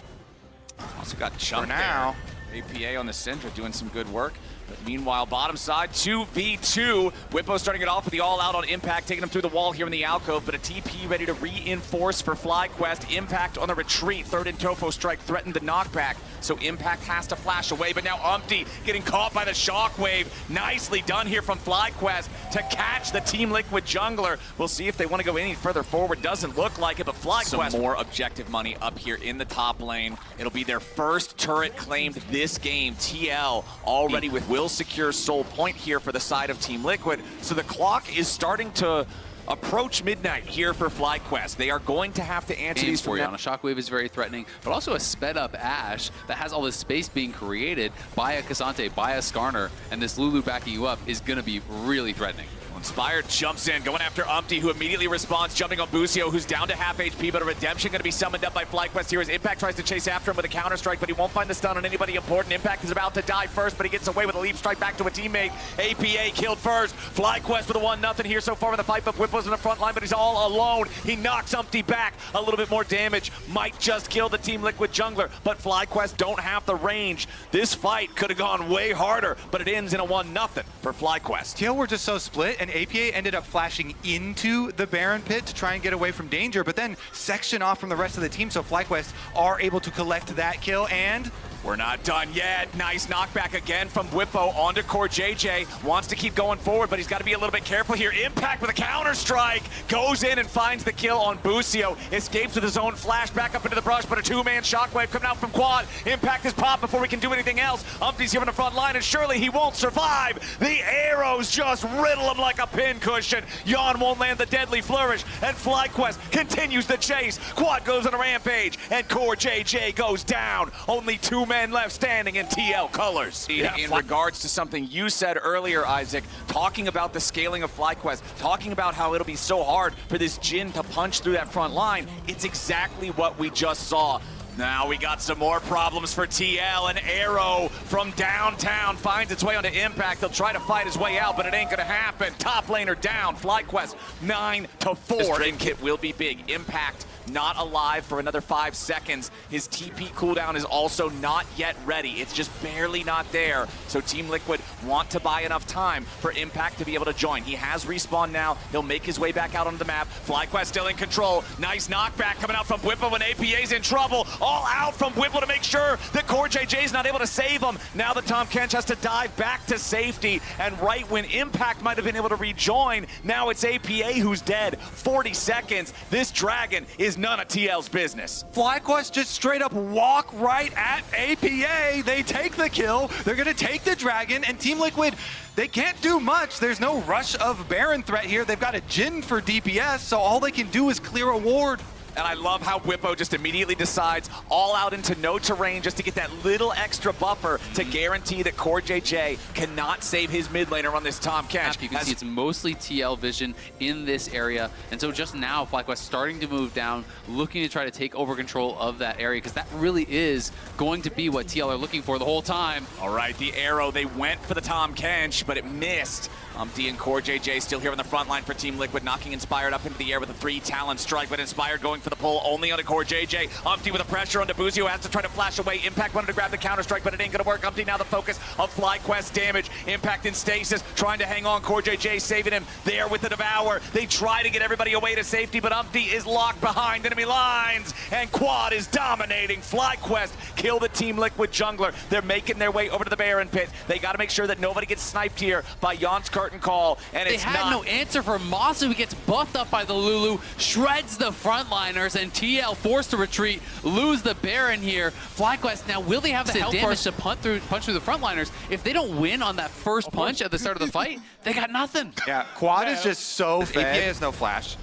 Also got jumped for now. There. APA on the Syndra doing some good work. But meanwhile, bottom side, 2v2. Whippo starting it off with the all-out on Impact, taking him through the wall here in the alcove, but a TP ready to reinforce for FlyQuest. Impact on the retreat. Third and Topo strike threatened the knockback, so Impact has to flash away, but now Umpty getting caught by the shockwave. Nicely done here from FlyQuest to catch the Team Liquid jungler. We'll see if they want to go any further forward. Doesn't look like it, but FlyQuest some more objective money up here in the top lane. It'll be their first turret claimed this game. TL already with Will secure Soul Point here for the side of Team Liquid. So the clock is starting to approach midnight here for FlyQuest. They are going to have to answer these for Orianna. Shockwave is very threatening, but also a sped up Ashe that has all this space being created by a Cassante, by a Skarner, and this Lulu backing you up is going to be really threatening. Inspired jumps in, going after Umpty, who immediately responds, jumping on Busio, who's down to half HP, but a redemption going to be summoned up by FlyQuest here as Impact tries to chase after him with a counter-strike, but he won't find the stun on anybody important. Impact is about to die first, but he gets away with a leap strike back to a teammate. APA killed first. FlyQuest with a 1-0 here so far in the fight, but Whipple's in the front line, but he's all alone. He knocks Umpty back. A little bit more damage. Might just kill the Team Liquid jungler, but FlyQuest don't have the range. This fight could have gone way harder, but it ends in a 1-0 for FlyQuest. TL were just so split, and APA ended up flashing into the Baron pit to try and get away from danger, but then section off from the rest of the team, so FlyQuest are able to collect that kill, and we're not done yet. Nice knockback again from Whippo onto CoreJJ. Wants to keep going forward, but he's got to be a little bit careful here. Impact with a counter-strike. Goes in and finds the kill on Busio. Escapes with his own flash back up into the brush, but a 2-man shockwave coming out from Quad. Impact is popped before we can do anything else. Umpty's here on the front line, and surely he won't survive. The arrows just riddle him like a pincushion. Yawn won't land the deadly flourish, and FlyQuest continues the chase. Quad goes on a rampage, and CoreJJ goes down. Only 2 men left standing in TL colors. In regards to something you said earlier, Isaac, talking about the scaling of FlyQuest, talking about how it'll be so hard for this Jhin to punch through that front line, it's exactly what we just saw. Now we got some more problems for TL. An arrow from downtown finds its way onto Impact. He'll try to fight his way out, but it ain't gonna happen. Top laner down. FlyQuest 9-4. This Drain kit will be big. Impact not alive for another 5 seconds. His TP cooldown is also not yet ready. It's just barely not there. So Team Liquid want to buy enough time for Impact to be able to join. He has respawn now. He'll make his way back out onto the map. FlyQuest still in control. Nice knockback coming out from Weibo when APA's in trouble. All out from Weibo to make sure that CoreJJ's not able to save him. Now the Tahm Kench has to dive back to safety. And right when Impact might have been able to rejoin, now it's APA who's dead. 40 seconds. This Dragon is none of TL's business. FlyQuest just straight up walk right at APA. They take the kill. They're going to take the Dragon, and Team Liquid, they can't do much. There's no rush of Baron threat here. They've got a Jhin for DPS, so all they can do is clear a ward. And I love how Weibo just immediately decides all out into no terrain just to get that little extra buffer to guarantee that CoreJJ cannot save his mid laner on this Tahm Kench. You can see it's mostly TL vision in this area. And so just now, FlyQuest starting to move down, looking to try to take over control of that area, because that really is going to be what TL are looking for the whole time. All right, the arrow, they went for the Tahm Kench, but it missed. D and CoreJJ still here on the front line for Team Liquid, knocking Inspired up into the air with a 3 Talon strike, but Inspired going for the pull only onto CoreJJ. Umpty with a pressure onto Buzio, has to try to flash away. Impact wanted to grab the counter strike, but it ain't gonna work. Umpty now the focus of FlyQuest damage. Impact in stasis, trying to hang on. CoreJJ saving him there with the Devour. They try to get everybody away to safety, but Umpty is locked behind enemy lines, and Quad is dominating. FlyQuest kill the Team Liquid jungler. They're making their way over to the Baron pit. They gotta make sure that nobody gets sniped here by Jan's curtain call, and They it's had no answer for Masu, who gets buffed up by the Lulu, shreds the frontliners, and TL forced to retreat, lose the Baron here. FlyQuest now, will they have the damage to punch through the frontliners? If they don't win on that first punch at the start of the fight, they got nothing. Yeah, Quad is just so fed. APA has no flash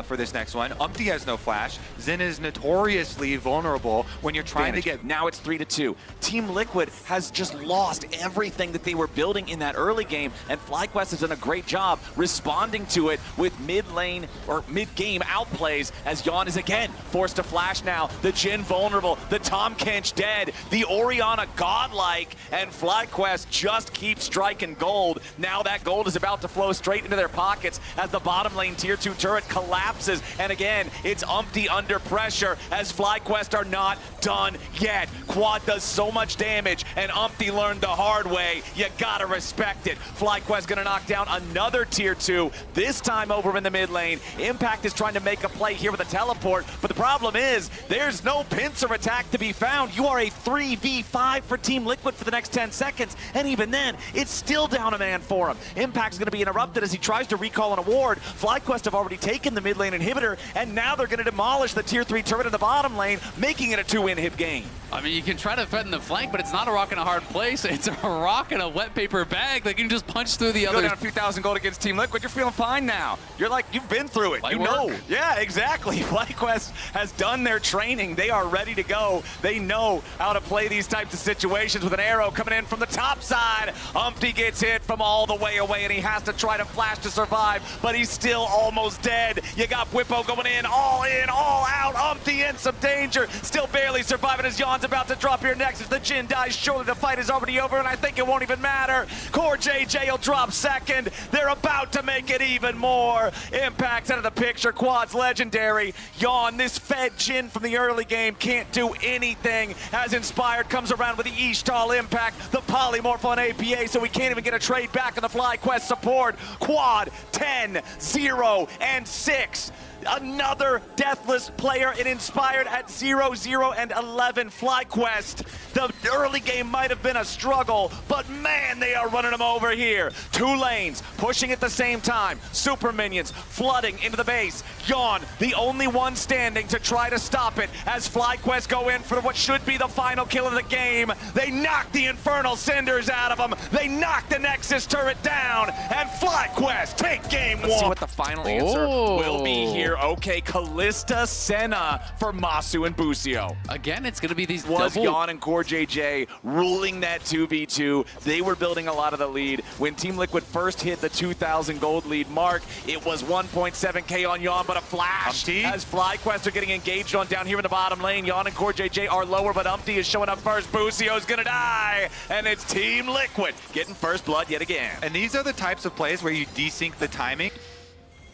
for this next one. Umpty has no flash. Zen is notoriously vulnerable when you're trying to get... Now it's 3-2. Team Liquid has just lost everything that they were building in that early game, and FlyQuest has done a great job responding to it with mid-lane or mid-game outplays, as Jan is again forced to flash now. The Jhin vulnerable, the Tahm Kench dead, the Orianna godlike, and FlyQuest just keep striking gold. Now that gold is about to flow straight into their pockets as the bottom lane tier 2 turret collapses, and again, it's Umpty under pressure as FlyQuest are not done yet. Quad does so much damage, and Umpty learned the hard way. You gotta respect it. FlyQuest gonna knock down another tier 2, this time over in the mid lane. Impact is trying to make a play here with a teleport, but the problem is, there's no pincer attack to be found. You are a 3v5 for Team Liquid for the next 10 seconds, and even then, it's still down a man for him. Impact's gonna be interrupted as he tries to recall an award. FlyQuest have already taken the mid lane inhibitor, and now they're going to demolish the tier 3 turret in the bottom lane, making it a 2-inhib game. I mean, you can try to threaten the flank, but it's not a rock in a hard place. It's a rock in a wet paper bag. They can just punch through the other. Go down a few thousand gold against Team Liquid, you're feeling fine now. You're like, you've been through it. You know. Yeah, exactly. FlyQuest has done their training. They are ready to go. They know how to play these types of situations with an arrow coming in from the top side. Umpty gets hit from all the way away, and he has to try to flash to survive, but he's still almost dead. You got Weibo going in, all out. Umpty in some danger, still barely surviving as Jan's about to drop here next. If the Jhin dies, surely the fight is already over, and I think it won't even matter. CoreJJ will drop second. They're about to make it even more. Impact's out of the picture. Quad's legendary. Jan, this fed Jhin from the early game, can't do anything. As Inspired comes around with the Ishtal impact, the polymorph on APA, so we can't even get a trade back on the FlyQuest support. Quad 10, 0, and 6. Another deathless player in Inspired at 0, 0, and 11. FlyQuest, the early game might have been a struggle, but man, they are running them over here. 2 lanes pushing at the same time. Super minions flooding into the base. Jan, the only one standing to try to stop it as FlyQuest go in for what should be the final kill of the game. They knock the Infernal Cinders out of him. They knock the Nexus turret down, and FlyQuest take game one. Let's see what the final answer Will be here. Okay, Callista Senna for Masu and Busio. Again, it's going to be these Was double... Yon and Core JJ ruling that 2v2. They were building a lot of the lead. When Team Liquid first hit the 2,000 gold lead mark, it was 1.7k on Yon, but a flash as FlyQuest are getting engaged on down here in the bottom lane. Yon and Core JJ are lower, but Umpty is showing up first. Busio's gonna die, and it's Team Liquid getting first blood yet again. And these are the types of plays where you desync the timing.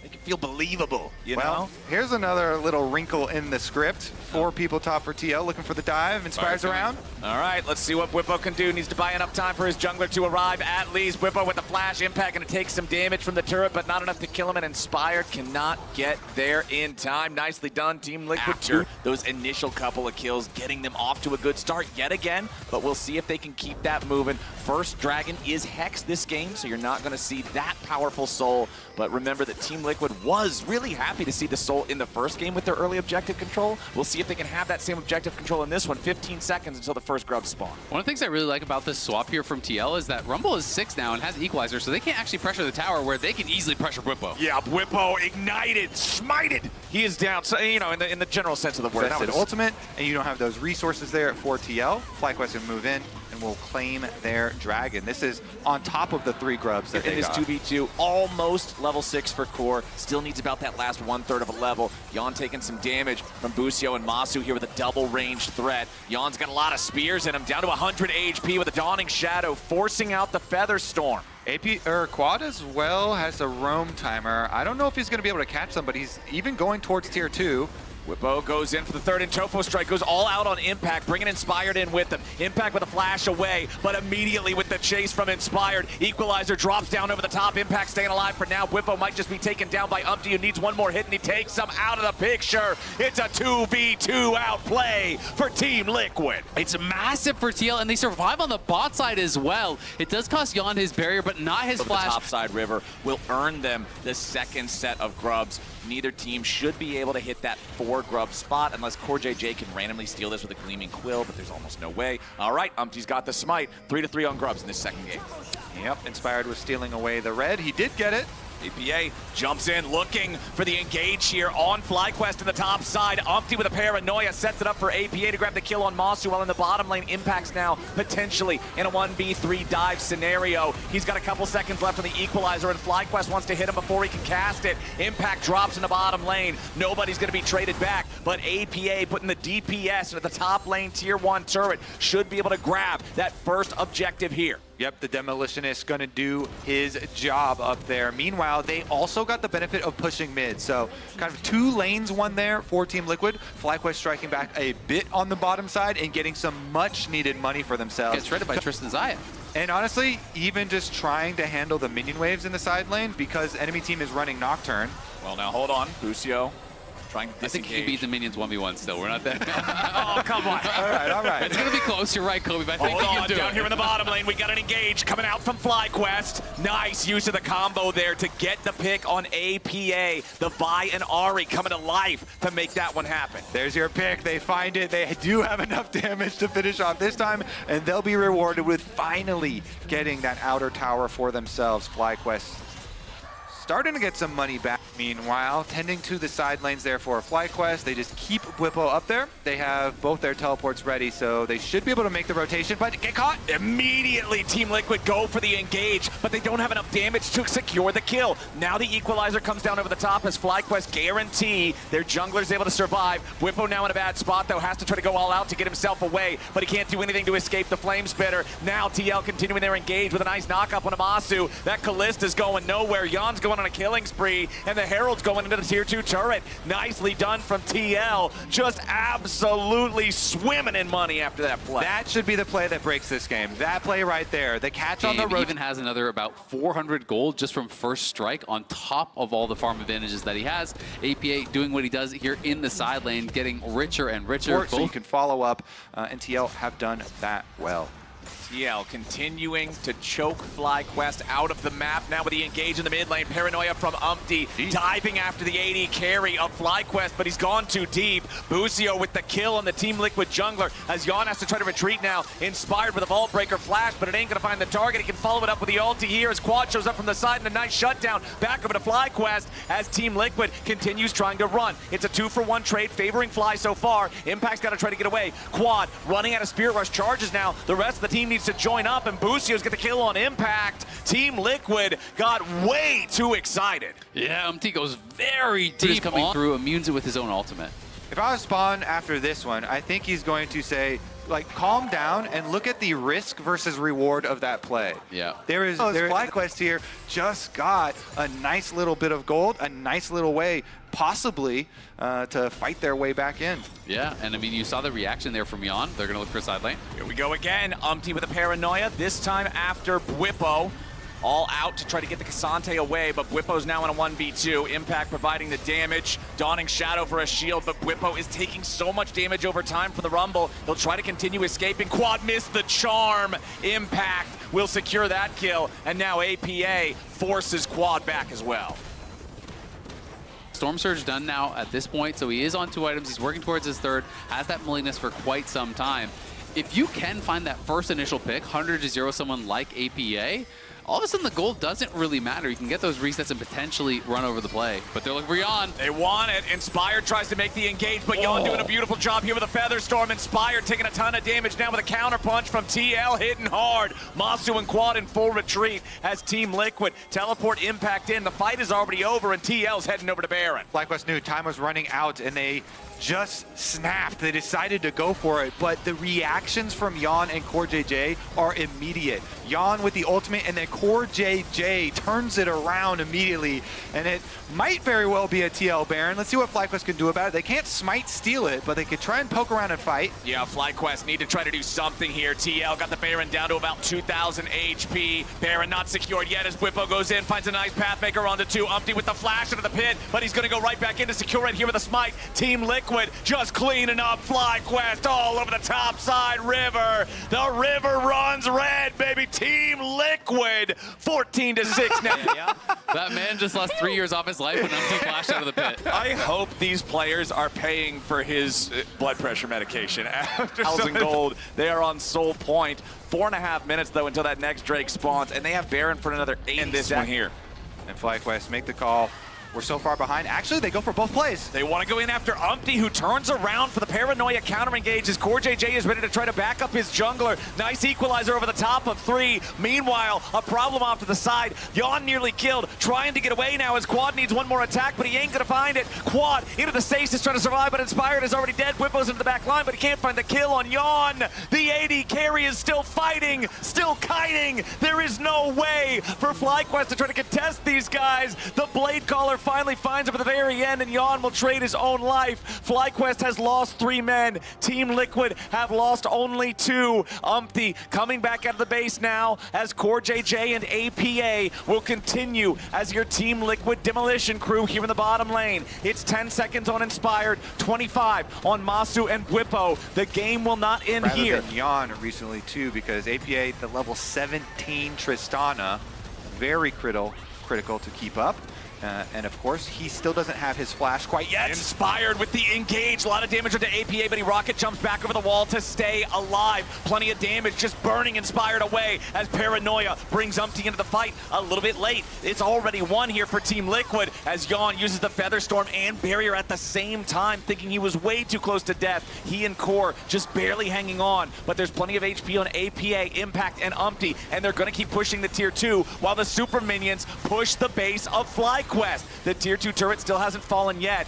Make it feel believable, you know? Well, here's another little wrinkle in the script. 4 people top for TL, looking for the dive. Inspires around. All right, let's see what Bwipo can do. Needs to buy enough time for his jungler to arrive at least. Bwipo with the flash impact, gonna take some damage from the turret, but not enough to kill him, and Inspired cannot get there in time. Nicely done, Team Liquid. After those initial couple of kills, getting them off to a good start yet again, but we'll see if they can keep that moving. First Dragon is Hex this game, so you're not gonna see that powerful soul, but remember that Team Liquid was really happy to see the soul in the first game with their early objective control. We'll see if they can have that same objective control in this one. 15 seconds until the first grub spawn. One of the things I really like about this swap here from TL is that Rumble is 6 now and has Equalizer, so they can't actually pressure the tower where they can easily pressure Bwipo. Yeah, Bwipo ignited, smited. He is down, so, you know, in the general sense of the word. Vested ultimate, and you don't have those resources there for TL. FlyQuest can move in and will claim their dragon. This is on top of the 3 grubs that they got. It is 2v2, almost level 6 for Core. Still needs about that last 1/3 of a level. Yon taking some damage from Busio and Masu here with a double ranged threat. Yon's got a lot of spears in him, down to 100 HP with a Dawning Shadow, forcing out the Feather Storm. Quad as well has a roam timer. I don't know if he's going to be able to catch them, but he's even going towards tier 2. Bwipo goes in for the third, and Tofo Strike goes all out on Impact, bringing Inspired in with him. Impact with a flash away, but immediately with the chase from Inspired, Equalizer drops down over the top. Impact staying alive for now. Bwipo might just be taken down by Umpty, who needs one more hit, and he takes him out of the picture. It's a 2v2 outplay for Team Liquid. It's massive for TL, and they survive on the bot side as well. It does cost Yon his barrier, but not his flash. The topside river will earn them the second set of grubs. Neither team should be able to hit that 4 grub spot unless Core JJ can randomly steal this with a Gleaming Quill, but there's almost no way. All right, Umpty's got the smite. 3-3 on grubs in this second game. Yep, Inspired was stealing away the red. He did get it. APA jumps in, looking for the engage here on FlyQuest to the top side. Umpty with a paranoia sets it up for APA to grab the kill on Masu, while in the bottom lane, Impact's now potentially in a 1v3 dive scenario. He's got a couple seconds left on the Equalizer, and FlyQuest wants to hit him before he can cast it. Impact drops in the bottom lane. Nobody's going to be traded back, but APA putting the DPS into the top lane tier 1 turret should be able to grab that first objective here. Yep, the Demolitionist gonna do his job up there. Meanwhile, they also got the benefit of pushing mid. So kind of 2 lanes won there for Team Liquid. FlyQuest striking back a bit on the bottom side and getting some much needed money for themselves. Gets traded by Tristan Zaya. And honestly, even just trying to handle the minion waves in the side lane because enemy team is running Nocturne. Well, now hold on, Busio. Trying to disengage. I think he beat the minions 1v1 still. We're not there. Oh, come on. All right. It's going to be close. You're right, Kobe, but I think he can do down it. here in the bottom lane, we got an engage coming out from FlyQuest. Nice use of the combo there to get the pick on APA. The Vi and Ari coming to life to make that one happen. There's your pick. They find it. They do have enough damage to finish off this time, and they'll be rewarded with finally getting that outer tower for themselves. FlyQuest starting to get some money back. Meanwhile, tending to the side lanes there for FlyQuest. They just keep Bwipo up there. They have both their teleports ready, so they should be able to make the rotation, but get caught. Immediately, Team Liquid go for the engage, but they don't have enough damage to secure the kill. Now the Equalizer comes down over the top as FlyQuest guarantee their jungler's able to survive. Bwipo now in a bad spot, though, has to try to go all out to get himself away, but he can't do anything to escape the Flame Spitter. Now TL continuing their engage with a nice knock-up on Amasu. That Callista's going nowhere. Yon's going on a killing spree, and the Herald's going into the tier 2 turret. Nicely done from TL. Just absolutely swimming in money after that play. That should be the play that breaks this game. That play right there. The catch on the road. Even has another about 400 gold just from first strike on top of all the farm advantages that he has. APA doing what he does here in the side lane, getting richer and richer. So you can follow up, and TL have done that well. TL continuing to choke FlyQuest out of the map. Now with the engage in the mid lane, Paranoia from Umpty diving after the AD carry of FlyQuest, but he's gone too deep. Busio with the kill on the Team Liquid jungler as Jan has to try to retreat now. Inspired with a Vault Breaker flash, but it ain't gonna find the target. He can follow it up with the ulti here as Quad shows up from the side and a nice shutdown. Back over to FlyQuest as Team Liquid continues trying to run. It's a 2-for-1 trade favoring Fly so far. Impact's gotta try to get away. Quad running out of Spirit Rush charges now. The rest of the team needs to join up, and Busio's get the kill on Impact. Team Liquid got way too excited. Yeah, Umpty goes very deep coming through, immunes it with his own ultimate. If I was Spawn after this one, I think he's going to say, like, calm down and look at the risk versus reward of that play. Yeah. There's FlyQuest here just got a nice little bit of gold, a nice little way possibly to fight their way back in. Yeah, and I mean, you saw the reaction there from Jan. They're going to look for a side lane. Here we go again. Umpty with a Paranoia, this time after Bwipo. All out to try to get the Cassante away, but Bwipo's now in a 1v2. Impact providing the damage, donning Shadow for a shield, but Bwipo is taking so much damage over time from the Rumble. He'll try to continue escaping. Quad missed the charm. Impact will secure that kill, and now APA forces Quad back as well. Storm Surge done now at this point, so he is on 2 items. He's working towards his third, has that willingness for quite some time. If you can find that first initial pick, 100 to 0 someone like APA, all of a sudden the gold doesn't really matter. You can get those resets and potentially run over the play. But they're looking for Jan. They want it. Inspired tries to make the engage, but Jan doing a beautiful job here with a Feather Storm. Inspired taking a ton of damage now with a counter punch from TL hitting hard. Masu and Quad in full retreat as Team Liquid teleport Impact in. The fight is already over and TL's heading over to Baron. FlyQuest knew time was running out and they just snapped. They decided to go for it, but the reactions from Jan and Core JJ are immediate. Jan with the ultimate, and then Core JJ turns it around immediately, and it might very well be a TL Baron. Let's see what FlyQuest can do about it. They can't smite steal it, but they could try and poke around and fight. Yeah, FlyQuest need to try to do something here. TL got the Baron down to about 2,000 HP. Baron not secured yet as Bwipo goes in, finds a nice Pathmaker onto 2. Umpty with the flash into the pit, but he's gonna go right back in to secure it here with a smite. Team Liquid just cleaning up FlyQuest all over the top side river. The river runs red, baby. Team Liquid 14 to 6 now. That man just lost 3 years off his life when Umpty flashed out of the pit. I hope these players are paying for his blood pressure medication. After 1,000 gold, they are on soul point. 4.5 minutes though until that next Drake spawns, and they have Baron for another 80 And this seconds. one here. And FlyQuest make the call. We're so far behind. Actually, they go for both plays. They want to go in after Umpty, who turns around for the Paranoia counter engage as Core JJ is ready to try to back up his jungler. Nice equalizer over the top of 3. Meanwhile, a problem off to the side. Jan nearly killed, trying to get away now as Quad needs one more attack, but he ain't going to find it. Quad into the stasis trying to survive, but Inspired is already dead. Whippo's into the back line, but he can't find the kill on Jan. The AD carry is still fighting, still kiting. There is no way for FlyQuest to try to contest these guys. The Blade Caller finally finds him at the very end, and Jan will trade his own life. FlyQuest has lost 3 men. Team Liquid have lost only 2. Umpty coming back out of the base now as Core JJ and APA will continue as your Team Liquid demolition crew here in the bottom lane. It's 10 seconds on Inspired, 25 on Masu and Bwipo. The game will not end here. Rather than Jan recently too, because APA, the level 17 Tristana, very critical to keep up. And of course, he still doesn't have his flash quite yet. Inspired with the engage. A lot of damage onto APA, but he rocket jumps back over the wall to stay alive. Plenty of damage, just burning Inspired away as Paranoia brings Umpty into the fight a little bit late. It's already won here for Team Liquid as Jan uses the Feather Storm and Barrier at the same time, thinking he was way too close to death. He and Core just barely hanging on, but there's plenty of HP on APA, Impact, and Umpty, and they're going to keep pushing the tier 2 while the super minions push the base of FlyQuest. The tier 2 turret still hasn't fallen yet.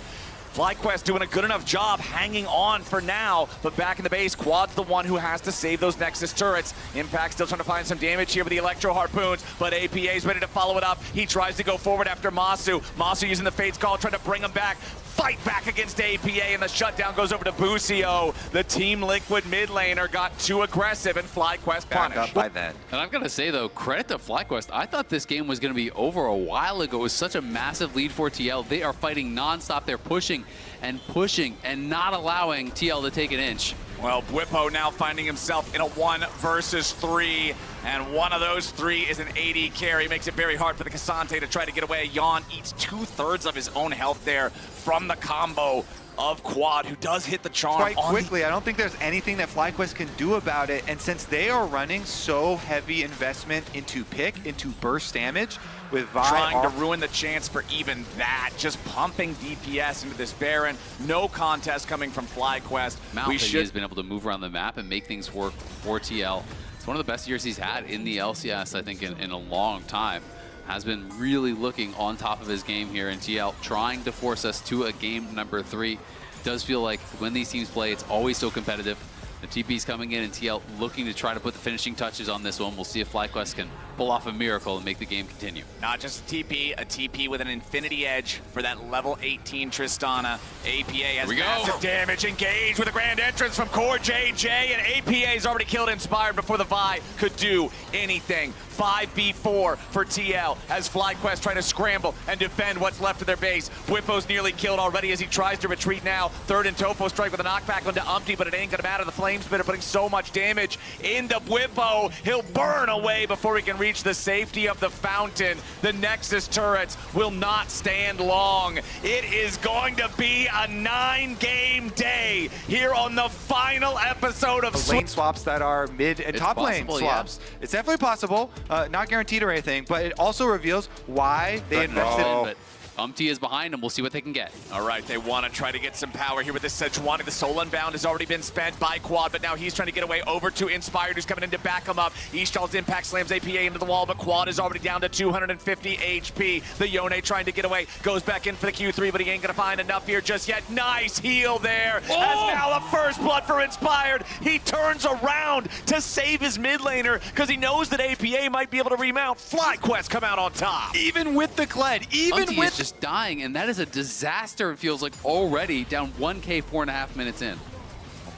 FlyQuest doing a good enough job hanging on for now, but back in the base, Quad's the one who has to save those Nexus turrets. Impact still trying to find some damage here with the Electro Harpoons, but APA is ready to follow it up. He tries to go forward after Masu. Masu using the Fate's Call, trying to bring him back. Fight back against APA, and the shutdown goes over to Busio. The Team Liquid mid laner got too aggressive, and FlyQuest punished. Up by then. And I'm going to say, though, credit to FlyQuest. I thought this game was going to be over a while ago. It was such a massive lead for TL. They are fighting nonstop. They're pushing and not allowing TL to take an inch. Well, Bwipo now finding himself in a 1 versus 3, and one of those 3 is an AD carry. Makes it very hard for the K'Sante to try to get away. Yon eats 2/3 of his own health there from the combo of Quad, who does hit the charm quite quickly. I don't think there's anything that FlyQuest can do about it, and since they are running so heavy investment into pick, into burst damage, with Vi trying to ruin the chance for even that, just pumping DPS into this Baron. No contest coming from FlyQuest. Has been able to move around the map and make things work for TL. It's one of the best years he's had in the LCS, I think, in a long time. Has been really looking on top of his game here in TL, trying to force us to a game number 3. Does feel like when these teams play, it's always so competitive. The TP's coming in and TL looking to try to put the finishing touches on this one. We'll see if FlyQuest can pull off a miracle and make the game continue. Not just a TP with an infinity edge for that level 18 Tristana. APA has massive damage. Engaged with a grand entrance from Core JJ, and APA's already killed Inspired before the Vi could do anything. 5v4 for TL as FlyQuest try to scramble and defend what's left of their base. Bwipo's nearly killed already as he tries to retreat now. Third and Topo strike with a knockback onto Umpty, but it ain't gonna matter. The Flame Spitter putting so much damage into Bwipo. He'll burn away before he can reach the safety of the fountain. The Nexus turrets will not stand long. It is going to be a 9-game day here on the final episode of lane swaps that are mid and top lane swaps. Yeah. It's definitely possible. Not guaranteed or anything, but it also reveals why they invested in it. Umpty is behind him. We'll see what they can get. All right, they want to try to get some power here with this Sejuani. The Soul Unbound has already been spent by Quad, but now he's trying to get away over to Inspired, who's coming in to back him up. Eastall's impact slams APA into the wall, but Quad is already down to 250 HP. The Yone trying to get away, goes back in for the Q3, but he ain't going to find enough here just yet. Nice heal there. As now the first blood for Inspired. He turns around to save his mid laner because he knows that APA might be able to remount. FlyQuest come out on top. Even with the Kled, even with just dying, and that is a disaster. It feels like already down 1K 4.5 minutes in.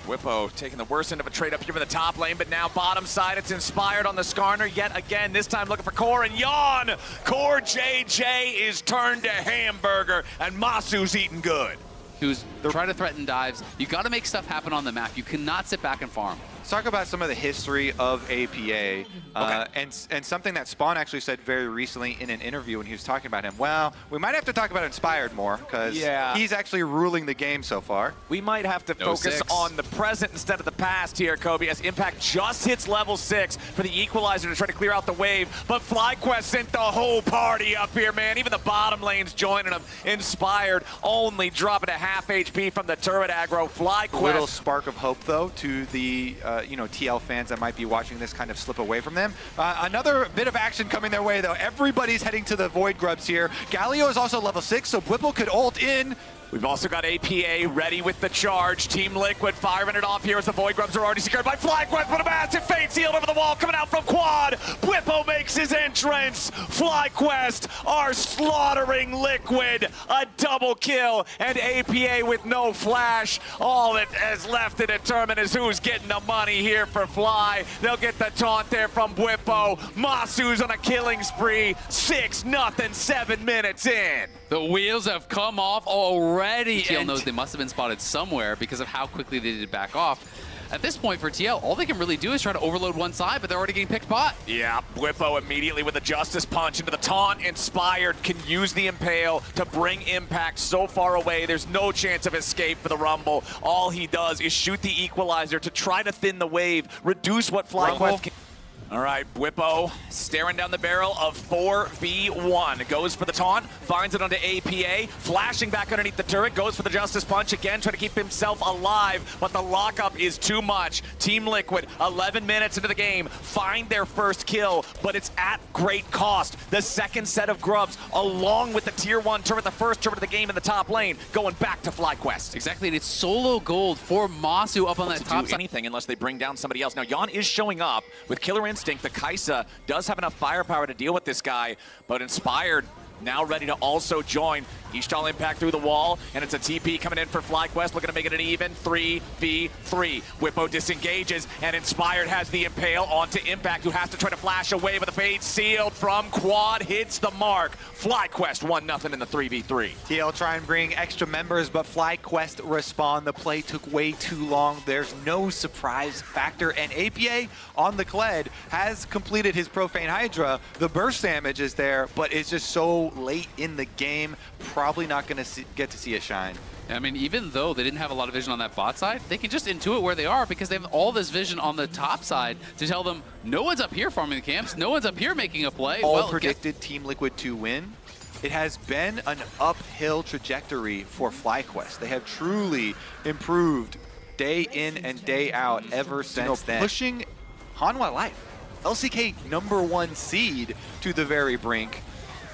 Bwipo taking the worst end of a trade up here for the top lane, but now bottom side, it's Inspired on the Skarner yet again, this time looking for Core and Yon. Core JJ is turned to hamburger, and Masu's eating good. Who's trying to threaten dives. You got to make stuff happen on the map. You cannot sit back and farm. Let's talk about some of the history of APA, and something that Spawn actually said very recently in an interview when he was talking about him. Well, we might have to talk about Inspired more because he's actually ruling the game so far. We might have to focus on the present instead of the past here, Kobe, as Impact just hits level 6 for the Equalizer to try to clear out the wave, but FlyQuest sent the whole party up here, man. Even the bottom lane's joining them. Inspired only dropping a half HP from the turret aggro. FlyQuest. A little spark of hope, though, to the TL fans that might be watching this kind of slip away from them. Another bit of action coming their way, though. Everybody's heading to the Void Grubs here. Galio is also level 6, so Bwipo could ult in. We've also got APA ready with the charge. Team Liquid firing it off here as the Void Grubs are already secured by FlyQuest, but a massive fade sealed over the wall coming out from Quad. Bwipo makes his entrance. FlyQuest are slaughtering Liquid. A double kill, and APA with no flash. All that is left to determine is who's getting the money here for Fly. They'll get the taunt there from Bwipo. Masu's on a killing spree. 6-0, 7 minutes in. The wheels have come off already. TL knows they must have been spotted somewhere because of how quickly they did back off. At this point for TL, all they can really do is try to overload one side, but they're already getting picked bot. Yeah, Bwipo immediately with a Justice Punch into the taunt. Inspired can use the Impale to bring Impact so far away. There's no chance of escape for the Rumble. All he does is shoot the Equalizer to try to thin the wave, reduce what FlyQuest can. All right, Bwipo staring down the barrel of 4v1. Goes for the taunt, finds it onto APA, flashing back underneath the turret, goes for the Justice Punch again, trying to keep himself alive, but the lockup is too much. Team Liquid, 11 minutes into the game, find their first kill, but it's at great cost. The second set of grubs, along with the tier 1 turret, the first turret of the game in the top lane, going back to FlyQuest. Exactly, and it's solo gold for Masu up on that top side. Anything unless they bring down somebody else. Now, Yon is showing up with Killer Instinct. The Kaisa does have enough firepower to deal with this guy, but Inspired now ready to also join. Ishtal impact through the wall, and it's a TP coming in for FlyQuest, looking to make it an even 3v3. Weibo disengages, and Inspired has the impale onto Impact, who has to try to flash away, but the fade sealed from Quad hits the mark. FlyQuest 1-0 in the 3v3. TL try and bring extra members, but FlyQuest respond. The play took way too long. There's no surprise factor, and APA on the Kled has completed his Profane Hydra. The burst damage is there, but it's just so late in the game. Probably not going to get to see it shine. I mean, even though they didn't have a lot of vision on that bot side, they can just intuit where they are because they have all this vision on the top side to tell them, no one's up here farming the camps, no one's up here making a play. All predicted Team Liquid to win. It has been an uphill trajectory for FlyQuest. They have truly improved day in and day out ever since then. Pushing Hanwha Life, LCK #1 seed, to the very brink,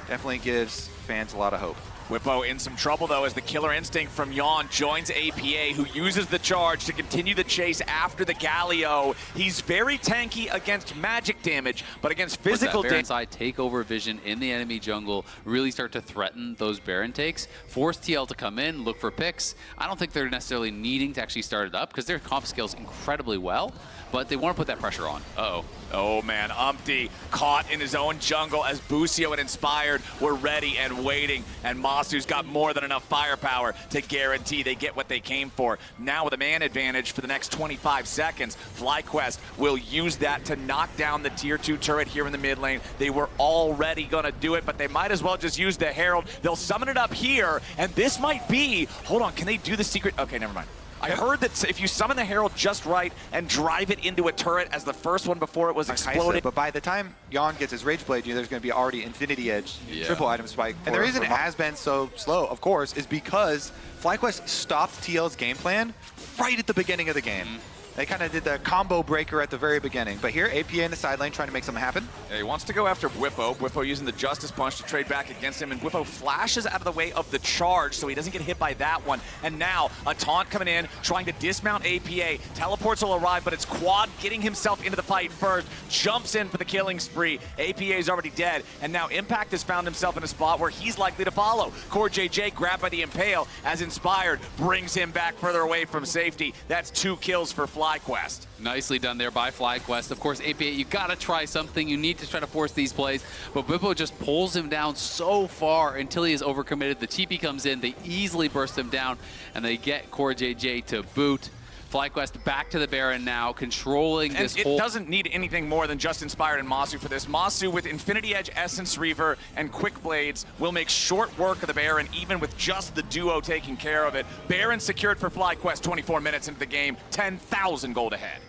definitely gives fans a lot of hope. Weibo in some trouble, though, as the killer instinct from Yon joins APA, who uses the charge to continue the chase after the Galio. He's very tanky against magic damage, but against physical damage. Side take over vision in the enemy jungle, really start to threaten those Baron takes, force TL to come in, look for picks. I don't think they're necessarily needing to actually start it up because their comp scales incredibly well, but they want to put that pressure on. Uh-oh. Oh man, Umpty caught in his own jungle as Busio and Inspired were ready and waiting, and Masu's got more than enough firepower to guarantee they get what they came for. Now with a man advantage for the next 25 seconds, FlyQuest will use that to knock down the tier 2 turret here in the mid lane. They were already gonna do it, but they might as well just use the Herald. They'll summon it up here, and this might be, hold on, can they do the secret? Okay, never mind. I heard that if you summon the Herald just right and drive it into a turret as the first one before it was exploded. But by the time Yon gets his Rage Blade, there's going to be already Infinity Edge, triple item spike. And the reason it has been so slow, of course, is because FlyQuest stopped TL's game plan right at the beginning of the game. They kind of did the combo breaker at the very beginning. But here, APA in the side lane trying to make something happen. Yeah, he wants to go after Weibo. Weibo using the Justice Punch to trade back against him, and Weibo flashes out of the way of the charge so he doesn't get hit by that one. And now, a taunt coming in, trying to dismount APA. Teleports will arrive, but it's Quad getting himself into the fight first. Jumps in for the killing spree. APA is already dead, and now Impact has found himself in a spot where he's likely to follow. Core JJ grabbed by the Impale as Inspired brings him back further away from safety. That's 2 kills for FlyQuest. Nicely done there by FlyQuest. Of course, APA, you gotta try something. You need to try to force these plays. But Weibo just pulls him down so far until he is overcommitted. The TP comes in, they easily burst him down, and they get Core JJ to boot. FlyQuest back to the Baron now, controlling this whole... It doesn't need anything more than just Inspired and Masu for this. Masu with Infinity Edge, Essence Reaver, and Quick Blades will make short work of the Baron, even with just the duo taking care of it. Baron secured for FlyQuest 24 minutes into the game, 10,000 gold ahead.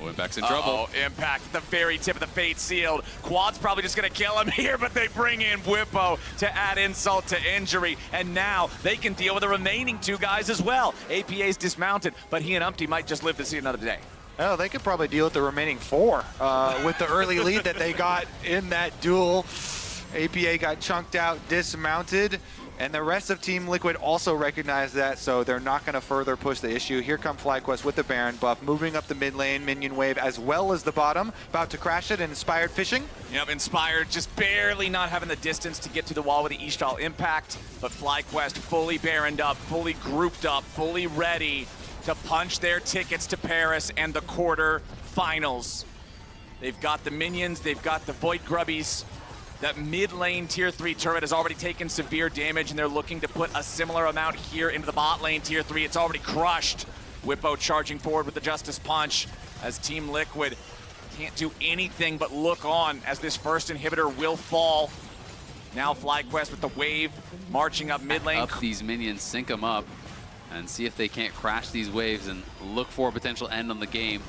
Oh, Impact's in trouble. Impact at the very tip of the fate sealed. Quad's probably just gonna kill him here, but they bring in Weibo to add insult to injury. And now they can deal with the remaining 2 guys as well. APA's dismounted, but he and Umpty might just live to see another day. Oh, they could probably deal with the remaining 4 with the early lead that they got in that duel. APA got chunked out, dismounted, and the rest of Team Liquid also recognize that, so they're not going to further push the issue. Here come FlyQuest with the Baron buff, moving up the mid lane, minion wave, as well as the bottom, about to crash it, and Inspired fishing. Yep, Inspired just barely not having the distance to get to the wall with the Ishtal impact, but FlyQuest fully Baroned up, fully grouped up, fully ready to punch their tickets to Paris and the quarter-finals. They've got the minions, they've got the Void Grubbies. That mid lane tier 3 turret has already taken severe damage, and they're looking to put a similar amount here into the bot lane tier 3. It's already crushed. Weibo charging forward with the Justice Punch as Team Liquid can't do anything but look on as this first inhibitor will fall. Now FlyQuest with the wave marching up mid lane. Up these minions, sync them up, and see if they can't crash these waves and look for a potential end on the game.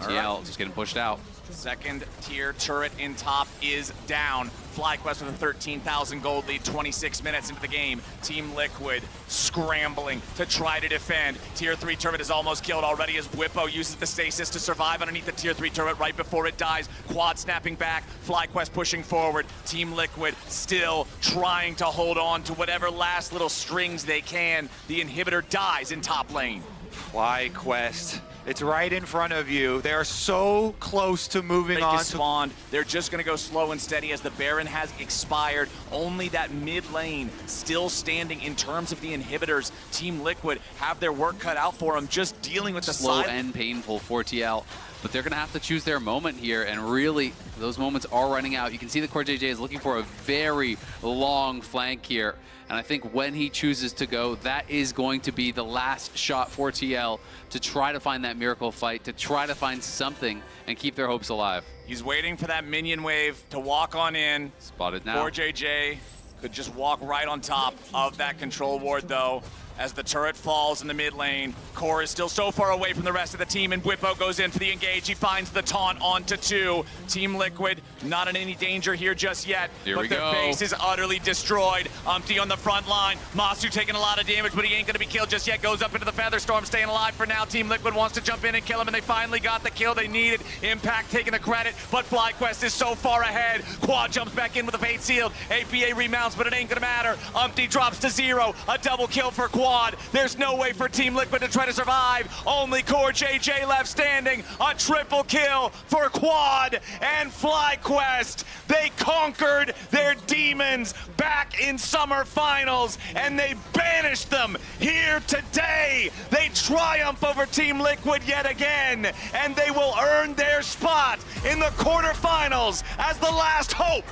TL just getting pushed out. Second tier turret in top is down. FlyQuest with a 13,000 gold lead, 26 minutes into the game. Team Liquid scrambling to try to defend. Tier 3 turret is almost killed already as Weibo uses the stasis to survive underneath the tier 3 turret right before it dies. Quad snapping back, FlyQuest pushing forward. Team Liquid still trying to hold on to whatever last little strings they can. The inhibitor dies in top lane. FlyQuest It's right in front of you. They are so close to moving on to spawned. They're just going to go slow and steady as the Baron has expired. Only that mid lane still standing in terms of the inhibitors. Team Liquid have their work cut out for them, just dealing with the slow side. and painful for TL. But they're going to have to choose their moment here, and really, those moments are running out. You can see the Core JJ is looking for a very long flank here, and I think when he chooses to go, that is going to be the last shot for TL to try to find that miracle fight, to try to find something and keep their hopes alive. He's waiting for that minion wave to walk on in. Spotted now. Core JJ could just walk right on top of that control ward, though. As the turret falls in the mid lane, Core is still so far away from the rest of the team, and Weibo goes in for the engage. He finds the taunt onto 2. Team Liquid not in any danger here just yet, but their base is utterly destroyed. Umpty on the front line. Masu taking a lot of damage, but he ain't gonna be killed just yet. Goes up into the Featherstorm, staying alive for now. Team Liquid wants to jump in and kill him, and they finally got the kill they needed. Impact taking the credit, but FlyQuest is so far ahead. Quad jumps back in with a Fate Sealed. APA remounts, but it ain't gonna matter. Umpty drops to 0. A double kill for Quad. There's no way for Team Liquid to try to survive. Only Core JJ left standing. A triple kill for Quad and FlyQuest. They conquered their demons back in summer finals, and they banished them here today. They triumph over Team Liquid yet again, and they will earn their spot in the quarterfinals as the last hope.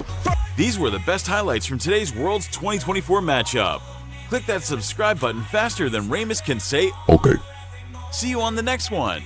These were the best highlights from today's Worlds 2024 matchup. Click that subscribe button faster than Ramus can say, okay. See you on the next one.